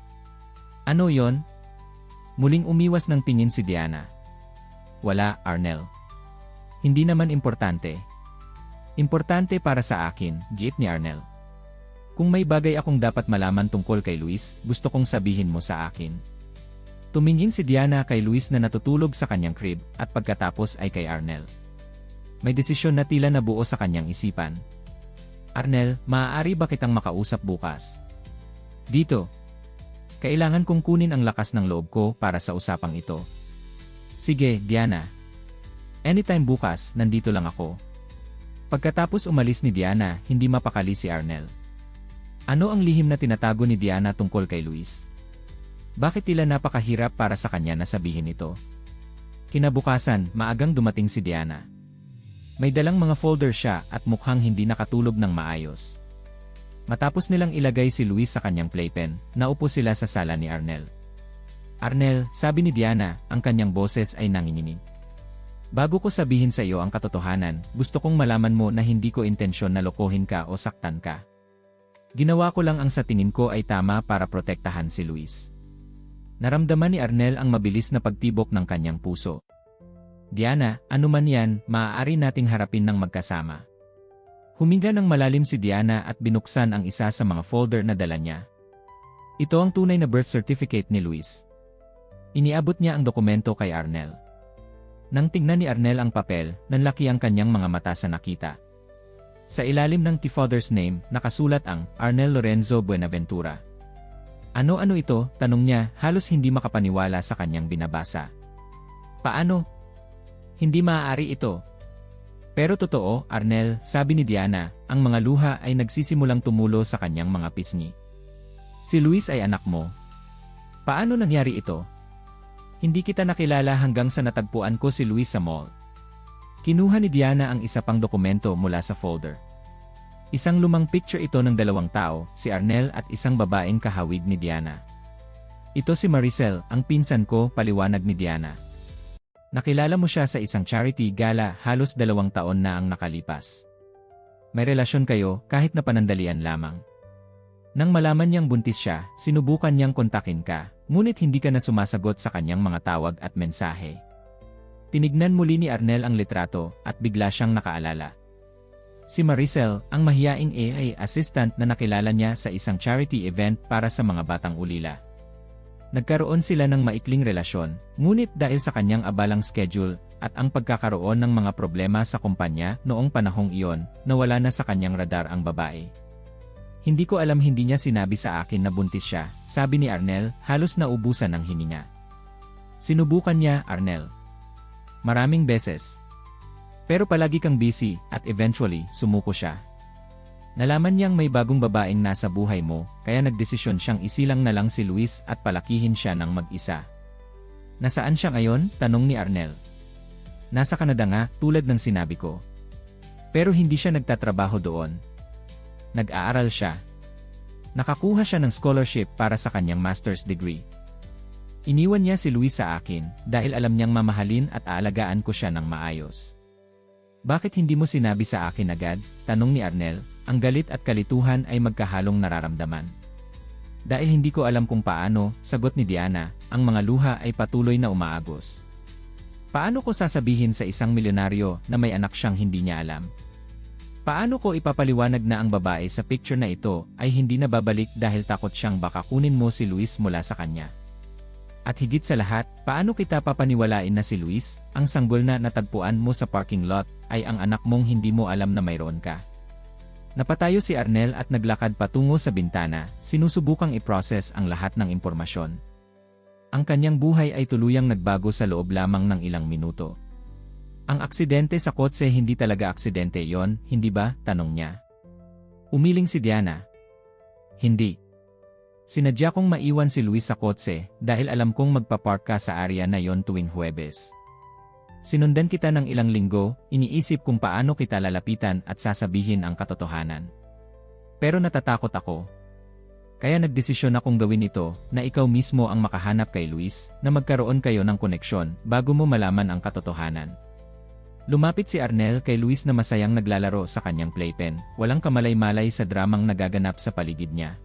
Ano yon? Muling umiwas ng tingin si Diana. Wala, Arnel. Hindi naman importante. Importante para sa akin, giit ni Arnel. Kung may bagay akong dapat malaman tungkol kay Luis, gusto kong sabihin mo sa akin. Tumingin si Diana kay Luis na natutulog sa kanyang crib at pagkatapos ay kay Arnel. May desisyon na tila nabuo sa kanyang isipan. Arnel, maaari ba kitang makausap bukas? Dito. Kailangan kong kunin ang lakas ng loob ko para sa usapang ito. Sige, Diana. Anytime bukas, nandito lang ako. Pagkatapos umalis ni Diana, hindi mapakali si Arnel. Ano ang lihim na tinatago ni Diana tungkol kay Luis? Bakit tila napakahirap para sa kanya na sabihin ito? Kinabukasan, maagang dumating si Diana. May dalang mga folder siya at mukhang hindi nakatulog ng maayos. Matapos nilang ilagay si Luis sa kanyang playpen, naupo sila sa sala ni Arnel. Arnel, sabi ni Diana, ang kanyang boses ay nanginginig. Bago ko sabihin sa iyo ang katotohanan, gusto kong malaman mo na hindi ko intensyon na lokohin ka o saktan ka. Ginawa ko lang ang sa tingin ko ay tama para protektahan si Luis. Naramdaman ni Arnel ang mabilis na pagtibok ng kanyang puso. Diana, ano man yan, maaari nating harapin ng magkasama. Huminga ng malalim si Diana at binuksan ang isa sa mga folder na dala niya. Ito ang tunay na birth certificate ni Luis. Iniabot niya ang dokumento kay Arnel. Nang tingnan ni Arnel ang papel, nanlaki ang kanyang mga mata sa nakita. Sa ilalim ng father's name, nakasulat ang Arnel Lorenzo Buenaventura. Ano-ano ito? Tanong niya, halos hindi makapaniwala sa kanyang binabasa. Paano? Hindi maaari ito. Pero totoo, Arnel, sabi ni Diana, ang mga luha ay nagsisimulang tumulo sa kanyang mga pisngi. Si Luis ay anak mo. Paano nangyari ito? Hindi kita nakilala hanggang sa natagpuan ko si Luis sa mall. Kinuha ni Diana ang isa pang dokumento mula sa folder. Isang lumang picture ito ng dalawang tao, si Arnel at isang babaeng kahawig ni Diana. Ito si Maricel, ang pinsan ko, paliwanag ni Diana. Nakilala mo siya sa isang charity gala halos 2 taon na ang nakalipas. May relasyon kayo kahit na panandalian lamang. Nang malaman niyang buntis siya, sinubukan niyang kontakin ka, ngunit hindi ka na sumasagot sa kanyang mga tawag at mensahe. Tinignan muli ni Arnel ang litrato at bigla siyang nakaalala. Si Maricel, ang mahiyaing AI assistant na nakilala niya sa isang charity event para sa mga batang ulila. Nagkaroon sila ng maikling relasyon, ngunit dahil sa kanyang abalang schedule at ang pagkakaroon ng mga problema sa kumpanya noong panahong iyon, nawala na sa kanyang radar ang babae. Hindi ko alam, hindi niya sinabi sa akin na buntis siya, sabi ni Arnel, halos naubusan ng hininga. Sinubukan niya, Arnel. Maraming beses. Pero palagi kang busy, at eventually, sumuko siya. Nalaman niyang may bagong babaeng nasa buhay mo, kaya nagdesisyon siyang isilang na lang si Luis at palakihin siya ng mag-isa. Nasaan siya ngayon? Tanong ni Arnel. Nasa Canada nga, tulad ng sinabi ko. Pero hindi siya nagtatrabaho doon. Nag-aaral siya. Nakakuha siya ng scholarship para sa kanyang master's degree. Iniwan niya si Luis sa akin dahil alam niyang mamahalin at aalagaan ko siya ng maayos. Bakit hindi mo sinabi sa akin agad? Tanong ni Arnel, ang galit at kalituhan ay magkahalong nararamdaman. Dahil hindi ko alam kung paano, sagot ni Diana, ang mga luha ay patuloy na umaagos. Paano ko sasabihin sa isang milyonaryo na may anak siyang hindi niya alam? Paano ko ipapaliwanag na ang babae sa picture na ito ay hindi na babalik dahil takot siyang baka kunin mo si Luis mula sa kanya? At higit sa lahat, paano kita papaniwalain na si Luis, ang sanggol na natagpuan mo sa parking lot, ay ang anak mong hindi mo alam na mayroon ka? Napatayo si Arnel at naglakad patungo sa bintana, sinusubukang i-process ang lahat ng impormasyon. Ang kanyang buhay ay tuluyang nagbago sa loob lamang ng ilang minuto. Ang aksidente sa kotse, hindi talaga aksidente yon, hindi ba? Tanong niya. Umiling si Diana. Hindi. Sinadya kong maiwan si Luis sa kotse dahil alam kong magpapark ka sa area na yon tuwing Huwebes. Sinundan kita ng ilang linggo, iniisip kung paano kita lalapitan at sasabihin ang katotohanan. Pero natatakot ako. Kaya nagdesisyon akong gawin ito, na ikaw mismo ang makahanap kay Luis, na magkaroon kayo ng koneksyon bago mo malaman ang katotohanan. Lumapit si Arnel kay Luis na masayang naglalaro sa kanyang playpen, walang kamalay-malay sa dramang nagaganap sa paligid niya.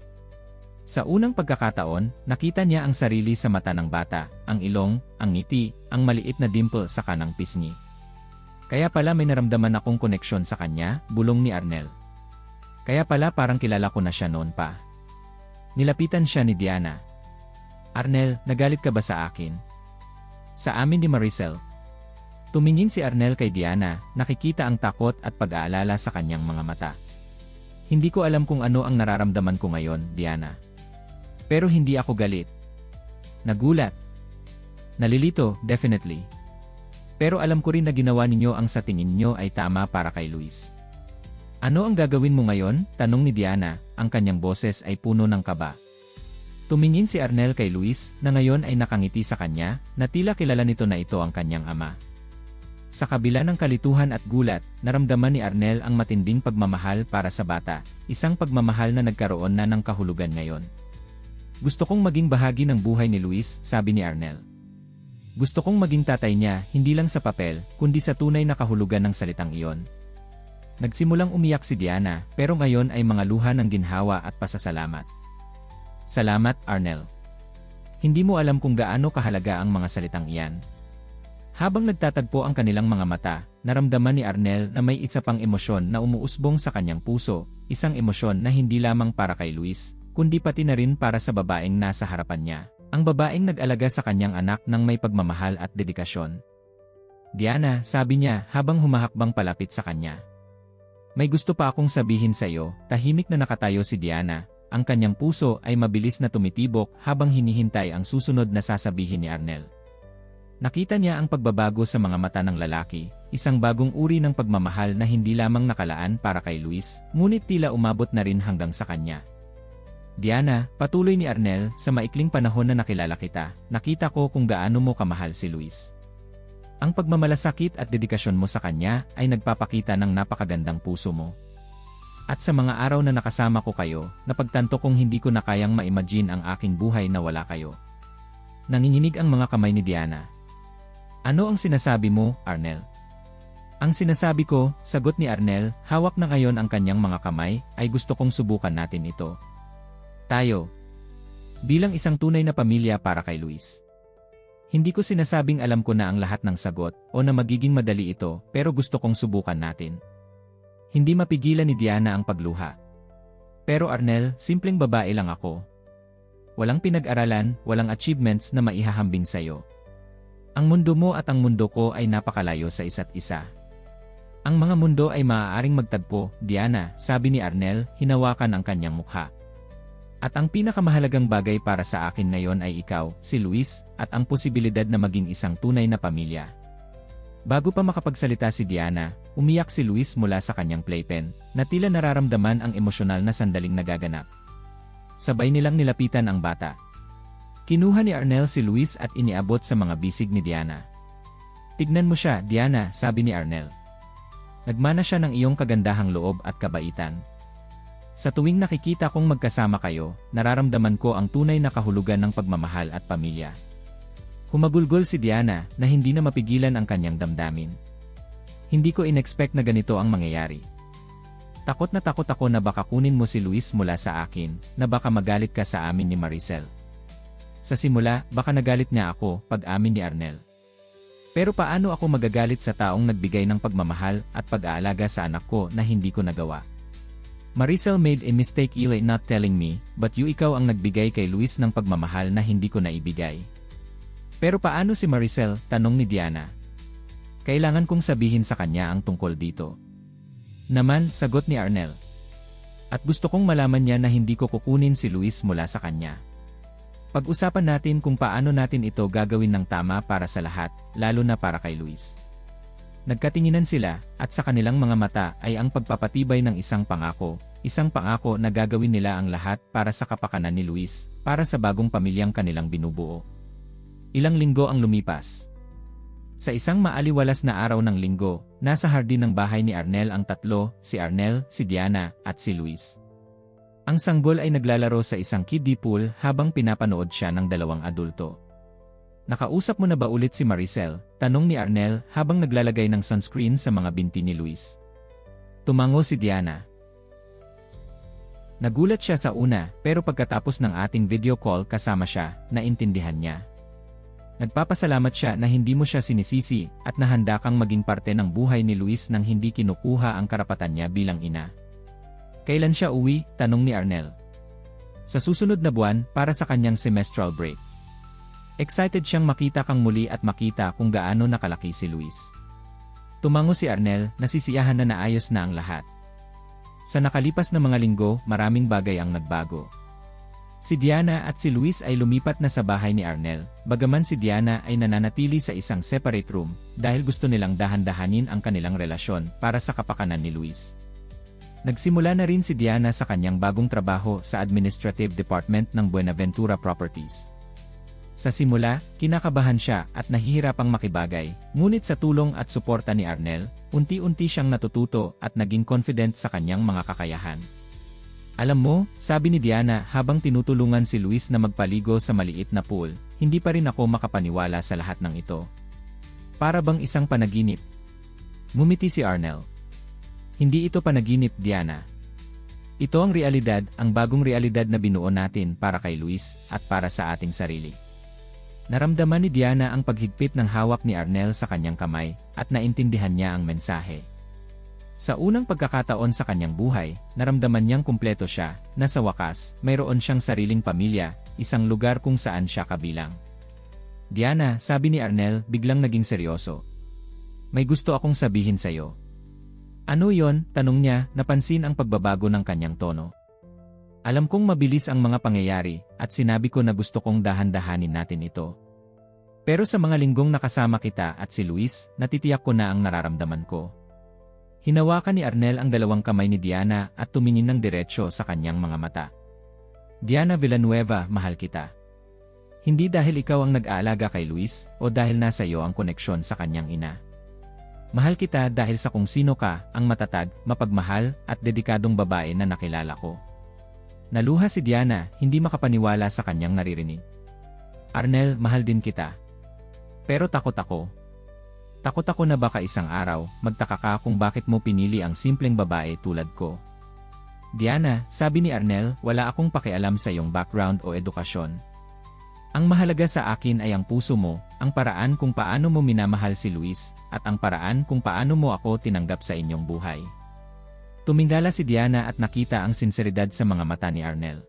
Sa unang pagkakataon, nakita niya ang sarili sa mata ng bata, ang ilong, ang ngiti, ang maliit na dimple sa kanang pisngi. Kaya pala may naramdaman akong koneksyon sa kanya, bulong ni Arnel. Kaya pala parang kilala ko na siya noon pa. Nilapitan siya ni Diana. Arnel, nagalit ka ba sa akin? Sa amin ni Maricel. Tumingin si Arnel kay Diana, nakikita ang takot at pag-aalala sa kanyang mga mata. Hindi ko alam kung ano ang nararamdaman ko ngayon, Diana. Pero hindi ako galit. Nagulat. Nalilito, definitely. Pero alam ko rin na ginawa ninyo ang sa tingin nyo ay tama para kay Luis. Ano ang gagawin mo ngayon? Tanong ni Diana, ang kanyang boses ay puno ng kaba. Tumingin si Arnel kay Luis, na ngayon ay nakangiti sa kanya, na tila kilala nito na ito ang kanyang ama. Sa kabila ng kalituhan at gulat, naramdaman ni Arnel ang matinding pagmamahal para sa bata, isang pagmamahal na nagkaroon na ng kahulugan ngayon. Gusto kong maging bahagi ng buhay ni Luis, sabi ni Arnel. Gusto kong maging tatay niya, hindi lang sa papel, kundi sa tunay na kahulugan ng salitang iyon. Nagsimulang umiyak si Diana, pero ngayon ay mga luha ng ginhawa at pasasalamat. Salamat, Arnel. Hindi mo alam kung gaano kahalaga ang mga salitang iyan. Habang nagtatagpo ang kanilang mga mata, naramdaman ni Arnel na may isa pang emosyon na umuusbong sa kanyang puso, isang emosyon na hindi lamang para kay Luis, kundi pati na rin para sa babaeng nasa harapan niya, ang babaeng nag-alaga sa kanyang anak ng may pagmamahal at dedikasyon. Diana, sabi niya habang humahakbang palapit sa kanya. May gusto pa akong sabihin sa iyo. Tahimik na nakatayo si Diana, ang kanyang puso ay mabilis na tumitibok habang hinihintay ang susunod na sasabihin ni Arnel. Nakita niya ang pagbabago sa mga mata ng lalaki, isang bagong uri ng pagmamahal na hindi lamang nakalaan para kay Luis, ngunit tila umabot na rin hanggang sa kanya. Diana, patuloy ni Arnel, sa maikling panahon na nakilala kita, nakita ko kung gaano mo kamahal si Luis. Ang pagmamalasakit at dedikasyon mo sa kanya ay nagpapakita ng napakagandang puso mo. At sa mga araw na nakasama ko kayo, napagtanto kong hindi ko na kayang ma-imagine ang aking buhay na wala kayo. Nanginginig ang mga kamay ni Diana. Ano ang sinasabi mo, Arnel? Ang sinasabi ko, sagot ni Arnel, hawak na ngayon ang kanyang mga kamay, ay gusto kong subukan natin ito. Tayo. Bilang isang tunay na pamilya para kay Luis. Hindi ko sinasabing alam ko na ang lahat ng sagot, o na magiging madali ito, pero gusto kong subukan natin. Hindi mapigilan ni Diana ang pagluha. Pero Arnel, simpleng babae lang ako. Walang pinag-aralan, walang achievements na maihahambing sa'yo. Ang mundo mo at ang mundo ko ay napakalayo sa isa't isa. Ang mga mundo ay maaaring magtagpo, Diana, sabi ni Arnel, hinawakan ang kanyang mukha. At ang pinakamahalagang bagay para sa akin ngayon ay ikaw, si Luis, at ang posibilidad na maging isang tunay na pamilya. Bago pa makapagsalita si Diana, umiyak si Luis mula sa kanyang playpen, na tila nararamdaman ang emosyonal na sandaling nagaganap. Sabay nilang nilapitan ang bata. Kinuha ni Arnel si Luis at iniabot sa mga bisig ni Diana. Tignan mo siya, Diana, sabi ni Arnel. Nagmana siya ng iyong kagandahang loob at kabaitan. Sa tuwing nakikita kong magkasama kayo, nararamdaman ko ang tunay na kahulugan ng pagmamahal at pamilya. Humagulgol si Diana na hindi na mapigilan ang kanyang damdamin. Hindi ko inexpect na ganito ang mangyayari. Takot ako na baka kunin mo si Luis mula sa akin, na baka magalit ka sa amin ni Maricel. Sa simula, baka nagalit niya ako, pag-amin ni Arnel. Pero paano ako magagalit sa taong nagbigay ng pagmamahal at pag-aalaga sa anak ko na hindi ko nagawa? Maricel made a mistake in not telling me, but ikaw ang nagbigay kay Luis ng pagmamahal na hindi ko naibigay. Pero paano si Maricel? Tanong ni Diana. Kailangan kong sabihin sa kanya ang tungkol dito. Naman, sagot ni Arnel. At gusto kong malaman niya na hindi ko kukunin si Luis mula sa kanya. Pag-usapan natin kung paano natin ito gagawin ng tama para sa lahat, lalo na para kay Luis. Nagkatinginan sila, at sa kanilang mga mata ay ang pagpapatibay ng isang pangako na gagawin nila ang lahat para sa kapakanan ni Luis, para sa bagong pamilyang kanilang binubuo. Ilang linggo ang lumipas. Sa isang maaliwalas na araw ng linggo, nasa hardin ng bahay ni Arnel ang tatlo, si Arnel, si Diana, at si Luis. Ang sanggol ay naglalaro sa isang kiddie pool habang pinapanood siya ng dalawang adulto. Nakausap mo na ba ulit si Maricel? Tanong ni Arnel habang naglalagay ng sunscreen sa mga binti ni Luis. Tumango si Diana. Nagulat siya sa una, pero pagkatapos ng ating video call kasama siya, naintindihan niya. Nagpapasalamat siya na hindi mo siya sinisisi at na handa kang maging parte ng buhay ni Luis nang hindi kinukuha ang karapatan niya bilang ina. Kailan siya uwi? Tanong ni Arnel. Sa susunod na buwan para sa kanyang semestral break. Excited siyang makita kang muli at makita kung gaano nakalaki si Luis. Tumango si Arnel, nasisiyahan na naayos na ang lahat. Sa nakalipas na mga linggo, maraming bagay ang nagbago. Si Diana at si Luis ay lumipat na sa bahay ni Arnel, bagaman si Diana ay nananatili sa isang separate room dahil gusto nilang dahan-dahanin ang kanilang relasyon para sa kapakanan ni Luis. Nagsimula na rin si Diana sa kanyang bagong trabaho sa Administrative Department ng Buenaventura Properties. Sa simula, kinakabahan siya at nahihirapang makibagay, ngunit sa tulong at suporta ni Arnel, unti-unti siyang natututo at naging confident sa kanyang mga kakayahan. Alam mo, sabi ni Diana habang tinutulungan si Luis na magpaligo sa maliit na pool, hindi pa rin ako makapaniwala sa lahat ng ito. Para bang isang panaginip? Ngumiti si Arnel. Hindi ito panaginip, Diana. Ito ang realidad, ang bagong realidad na binuo natin para kay Luis at para sa ating sarili. Naramdaman ni Diana ang paghigpit ng hawak ni Arnel sa kanyang kamay at naintindihan niya ang mensahe. Sa unang pagkakataon sa kanyang buhay, naramdaman niyang kumpleto siya, na sa wakas, mayroon siyang sariling pamilya, isang lugar kung saan siya kabilang. Diana, sabi ni Arnel, biglang naging seryoso. May gusto akong sabihin sa'yo. Ano yon? Tanong niya, napansin ang pagbabago ng kanyang tono. Alam kong mabilis ang mga pangyayari, at sinabi ko na gusto kong dahan-dahanin natin ito. Pero sa mga linggong nakasama kita at si Luis, natitiyak ko na ang nararamdaman ko. Hinawakan ni Arnel ang dalawang kamay ni Diana at tumingin ng diretsyo sa kanyang mga mata. Diana Villanueva, mahal kita. Hindi dahil ikaw ang nag-aalaga kay Luis, o dahil nasa iyo ang koneksyon sa kanyang ina. Mahal kita dahil sa kung sino ka, ang matatag, mapagmahal, at dedikadong babae na nakilala ko. Naluha si Diana, hindi makapaniwala sa kanyang naririnig. Arnel, mahal din kita. Pero takot ako. Takot ako na baka isang araw, magtaka ka kung bakit mo pinili ang simpleng babae tulad ko. Diana, sabi ni Arnel, wala akong pakialam sa iyong background o edukasyon. Ang mahalaga sa akin ay ang puso mo, ang paraan kung paano mo minamahal si Luis, at ang paraan kung paano mo ako tinanggap sa inyong buhay. Tumingala si Diana at nakita ang sinseridad sa mga mata ni Arnel.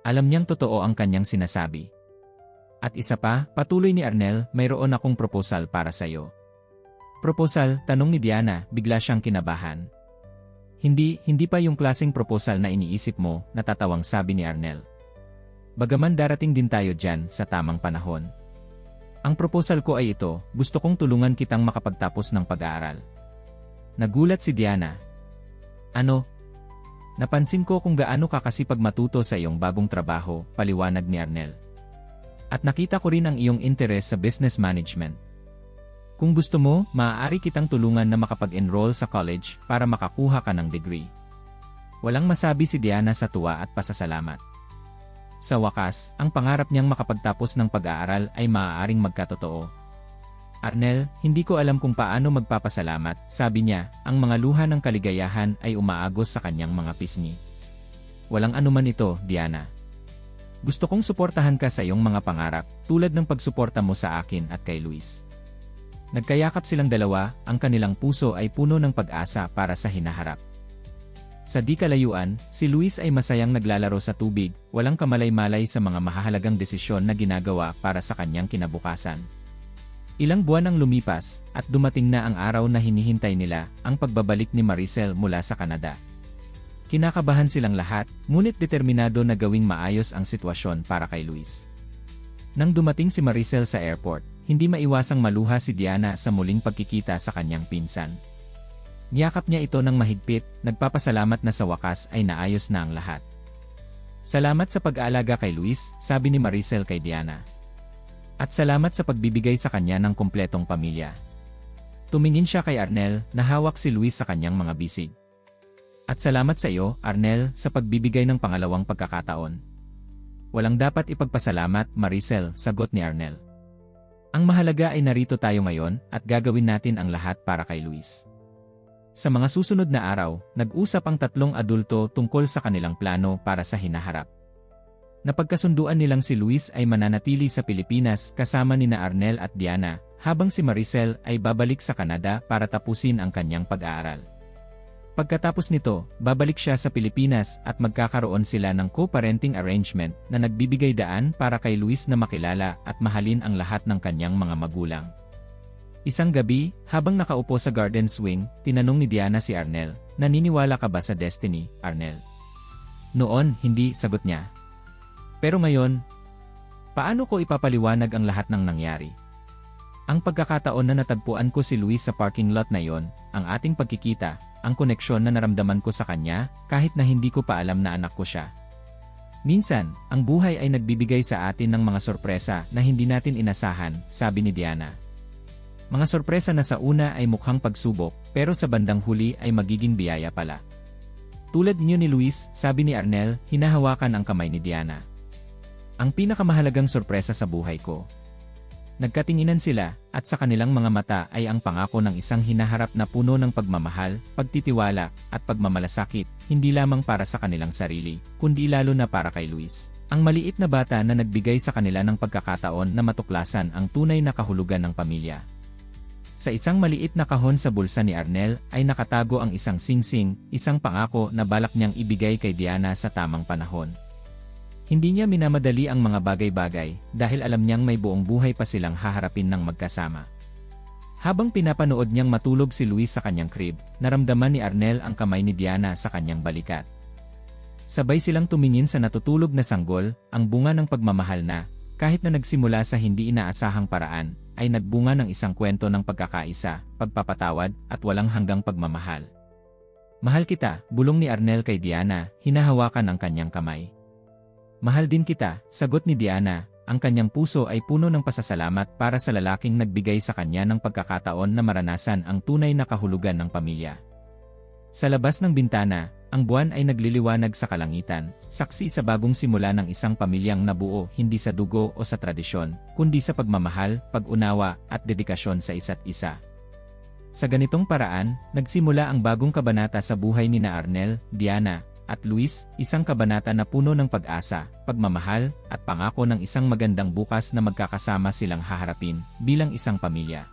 Alam niyang totoo ang kanyang sinasabi. At isa pa, patuloy ni Arnel, mayroon akong proposal para sa iyo. Proposal? Tanong ni Diana, bigla siyang kinabahan. Hindi pa yung klaseng proposal na iniisip mo, natatawang sabi ni Arnel. Bagaman darating din tayo dyan sa tamang panahon. Ang proposal ko ay ito, gusto kong tulungan kitang makapagtapos ng pag-aaral. Nagulat si Diana. Ano? Napansin ko kung gaano ka kasipag matuto sa iyong bagong trabaho, paliwanag ni Arnel. At nakita ko rin ang iyong interes sa business management. Kung gusto mo, maaari kitang tulungan na makapag-enroll sa college para makakuha ka ng degree. Walang masabi si Diana sa tuwa at pasasalamat. Sa wakas, ang pangarap niyang makapagtapos ng pag-aaral ay maaaring magkatotoo. Arnel, hindi ko alam kung paano magpapasalamat, sabi niya, ang mga luha ng kaligayahan ay umaagos sa kanyang mga pisngi. Walang anuman ito, Diana. Gusto kong suportahan ka sa iyong mga pangarap, tulad ng pagsuporta mo sa akin at kay Luis. Nagkayakap silang dalawa, ang kanilang puso ay puno ng pag-asa para sa hinaharap. Sa di kalayuan, si Luis ay masayang naglalaro sa tubig, walang kamalay-malay sa mga mahahalagang desisyon na ginagawa para sa kanyang kinabukasan. Ilang buwan ang lumipas, at dumating na ang araw na hinihintay nila, ang pagbabalik ni Maricel mula sa Canada. Kinakabahan silang lahat, ngunit determinado na gawing maayos ang sitwasyon para kay Luis. Nang dumating si Maricel sa airport, hindi maiwasang maluha si Diana sa muling pagkikita sa kanyang pinsan. Niyakap niya ito ng mahigpit, nagpapasalamat na sa wakas ay naayos na ang lahat. Salamat sa pag-aalaga kay Luis, sabi ni Maricel kay Diana. At salamat sa pagbibigay sa kanya ng kumpletong pamilya. Tumingin siya kay Arnel, na hawak si Luis sa kanyang mga bisig. At salamat sa iyo, Arnel, sa pagbibigay ng pangalawang pagkakataon. Walang dapat ipagpasalamat, Maricel, sagot ni Arnel. Ang mahalaga ay narito tayo ngayon, at gagawin natin ang lahat para kay Luis. Sa mga susunod na araw, nag-usap ang tatlong adulto tungkol sa kanilang plano para sa hinaharap. Napagkasunduan nilang si Luis ay mananatili sa Pilipinas kasama nina Arnel at Diana, habang si Maricel ay babalik sa Canada para tapusin ang kanyang pag-aaral. Pagkatapos nito, babalik siya sa Pilipinas at magkakaroon sila ng co-parenting arrangement na nagbibigay daan para kay Luis na makilala at mahalin ang lahat ng kanyang mga magulang. Isang gabi, habang nakaupo sa garden swing, tinanong ni Diana si Arnel, "Naniniwala ka ba sa destiny, Arnel?" Noon, hindi, sagot niya. Pero ngayon, paano ko ipapaliwanag ang lahat ng nangyari? Ang pagkakataon na natagpuan ko si Luis sa parking lot na yon, ang ating pagkikita, ang koneksyon na naramdaman ko sa kanya, kahit na hindi ko pa alam na anak ko siya. Minsan, ang buhay ay nagbibigay sa atin ng mga sorpresa na hindi natin inasahan, sabi ni Diana. Mga sorpresa na sa una ay mukhang pagsubok, pero sa bandang huli ay magiging biyaya pala. Tulad niyo ni Luis, sabi ni Arnel, hinahawakan ang kamay ni Diana. Ang pinakamahalagang sorpresa sa buhay ko. Nagkatinginan sila, at sa kanilang mga mata ay ang pangako ng isang hinaharap na puno ng pagmamahal, pagtitiwala, at pagmamalasakit, hindi lamang para sa kanilang sarili, kundi lalo na para kay Luis. Ang maliit na bata na nagbigay sa kanila ng pagkakataon na matuklasan ang tunay na kahulugan ng pamilya. Sa isang maliit na kahon sa bulsa ni Arnel ay nakatago ang isang singsing, isang pangako na balak niyang ibigay kay Diana sa tamang panahon. Hindi niya minamadali ang mga bagay-bagay dahil alam niyang may buong buhay pa silang haharapin ng magkasama. Habang pinapanood niyang matulog si Luis sa kanyang crib, naramdaman ni Arnel ang kamay ni Diana sa kanyang balikat. Sabay silang tumingin sa natutulog na sanggol, ang bunga ng pagmamahal na, kahit na nagsimula sa hindi inaasahang paraan, ay nagbunga ng isang kwento ng pagkakaisa, pagpapatawad, at walang hanggang pagmamahal. "Mahal kita," bulong ni Arnel kay Diana, hinahawakan ang kanyang kamay. "Mahal din kita," sagot ni Diana, ang kanyang puso ay puno ng pasasalamat para sa lalaking nagbigay sa kanya ng pagkakataon na maranasan ang tunay na kahulugan ng pamilya. Sa labas ng bintana, ang buwan ay nagliliwanag sa kalangitan, saksi sa bagong simula ng isang pamilyang nabuo hindi sa dugo o sa tradisyon, kundi sa pagmamahal, pag-unawa, at dedikasyon sa isa't isa. Sa ganitong paraan, nagsimula ang bagong kabanata sa buhay ni Arnel, Diana, at Luis, isang kabanata na puno ng pag-asa, pagmamahal, at pangako ng isang magandang bukas na magkakasama silang haharapin bilang isang pamilya.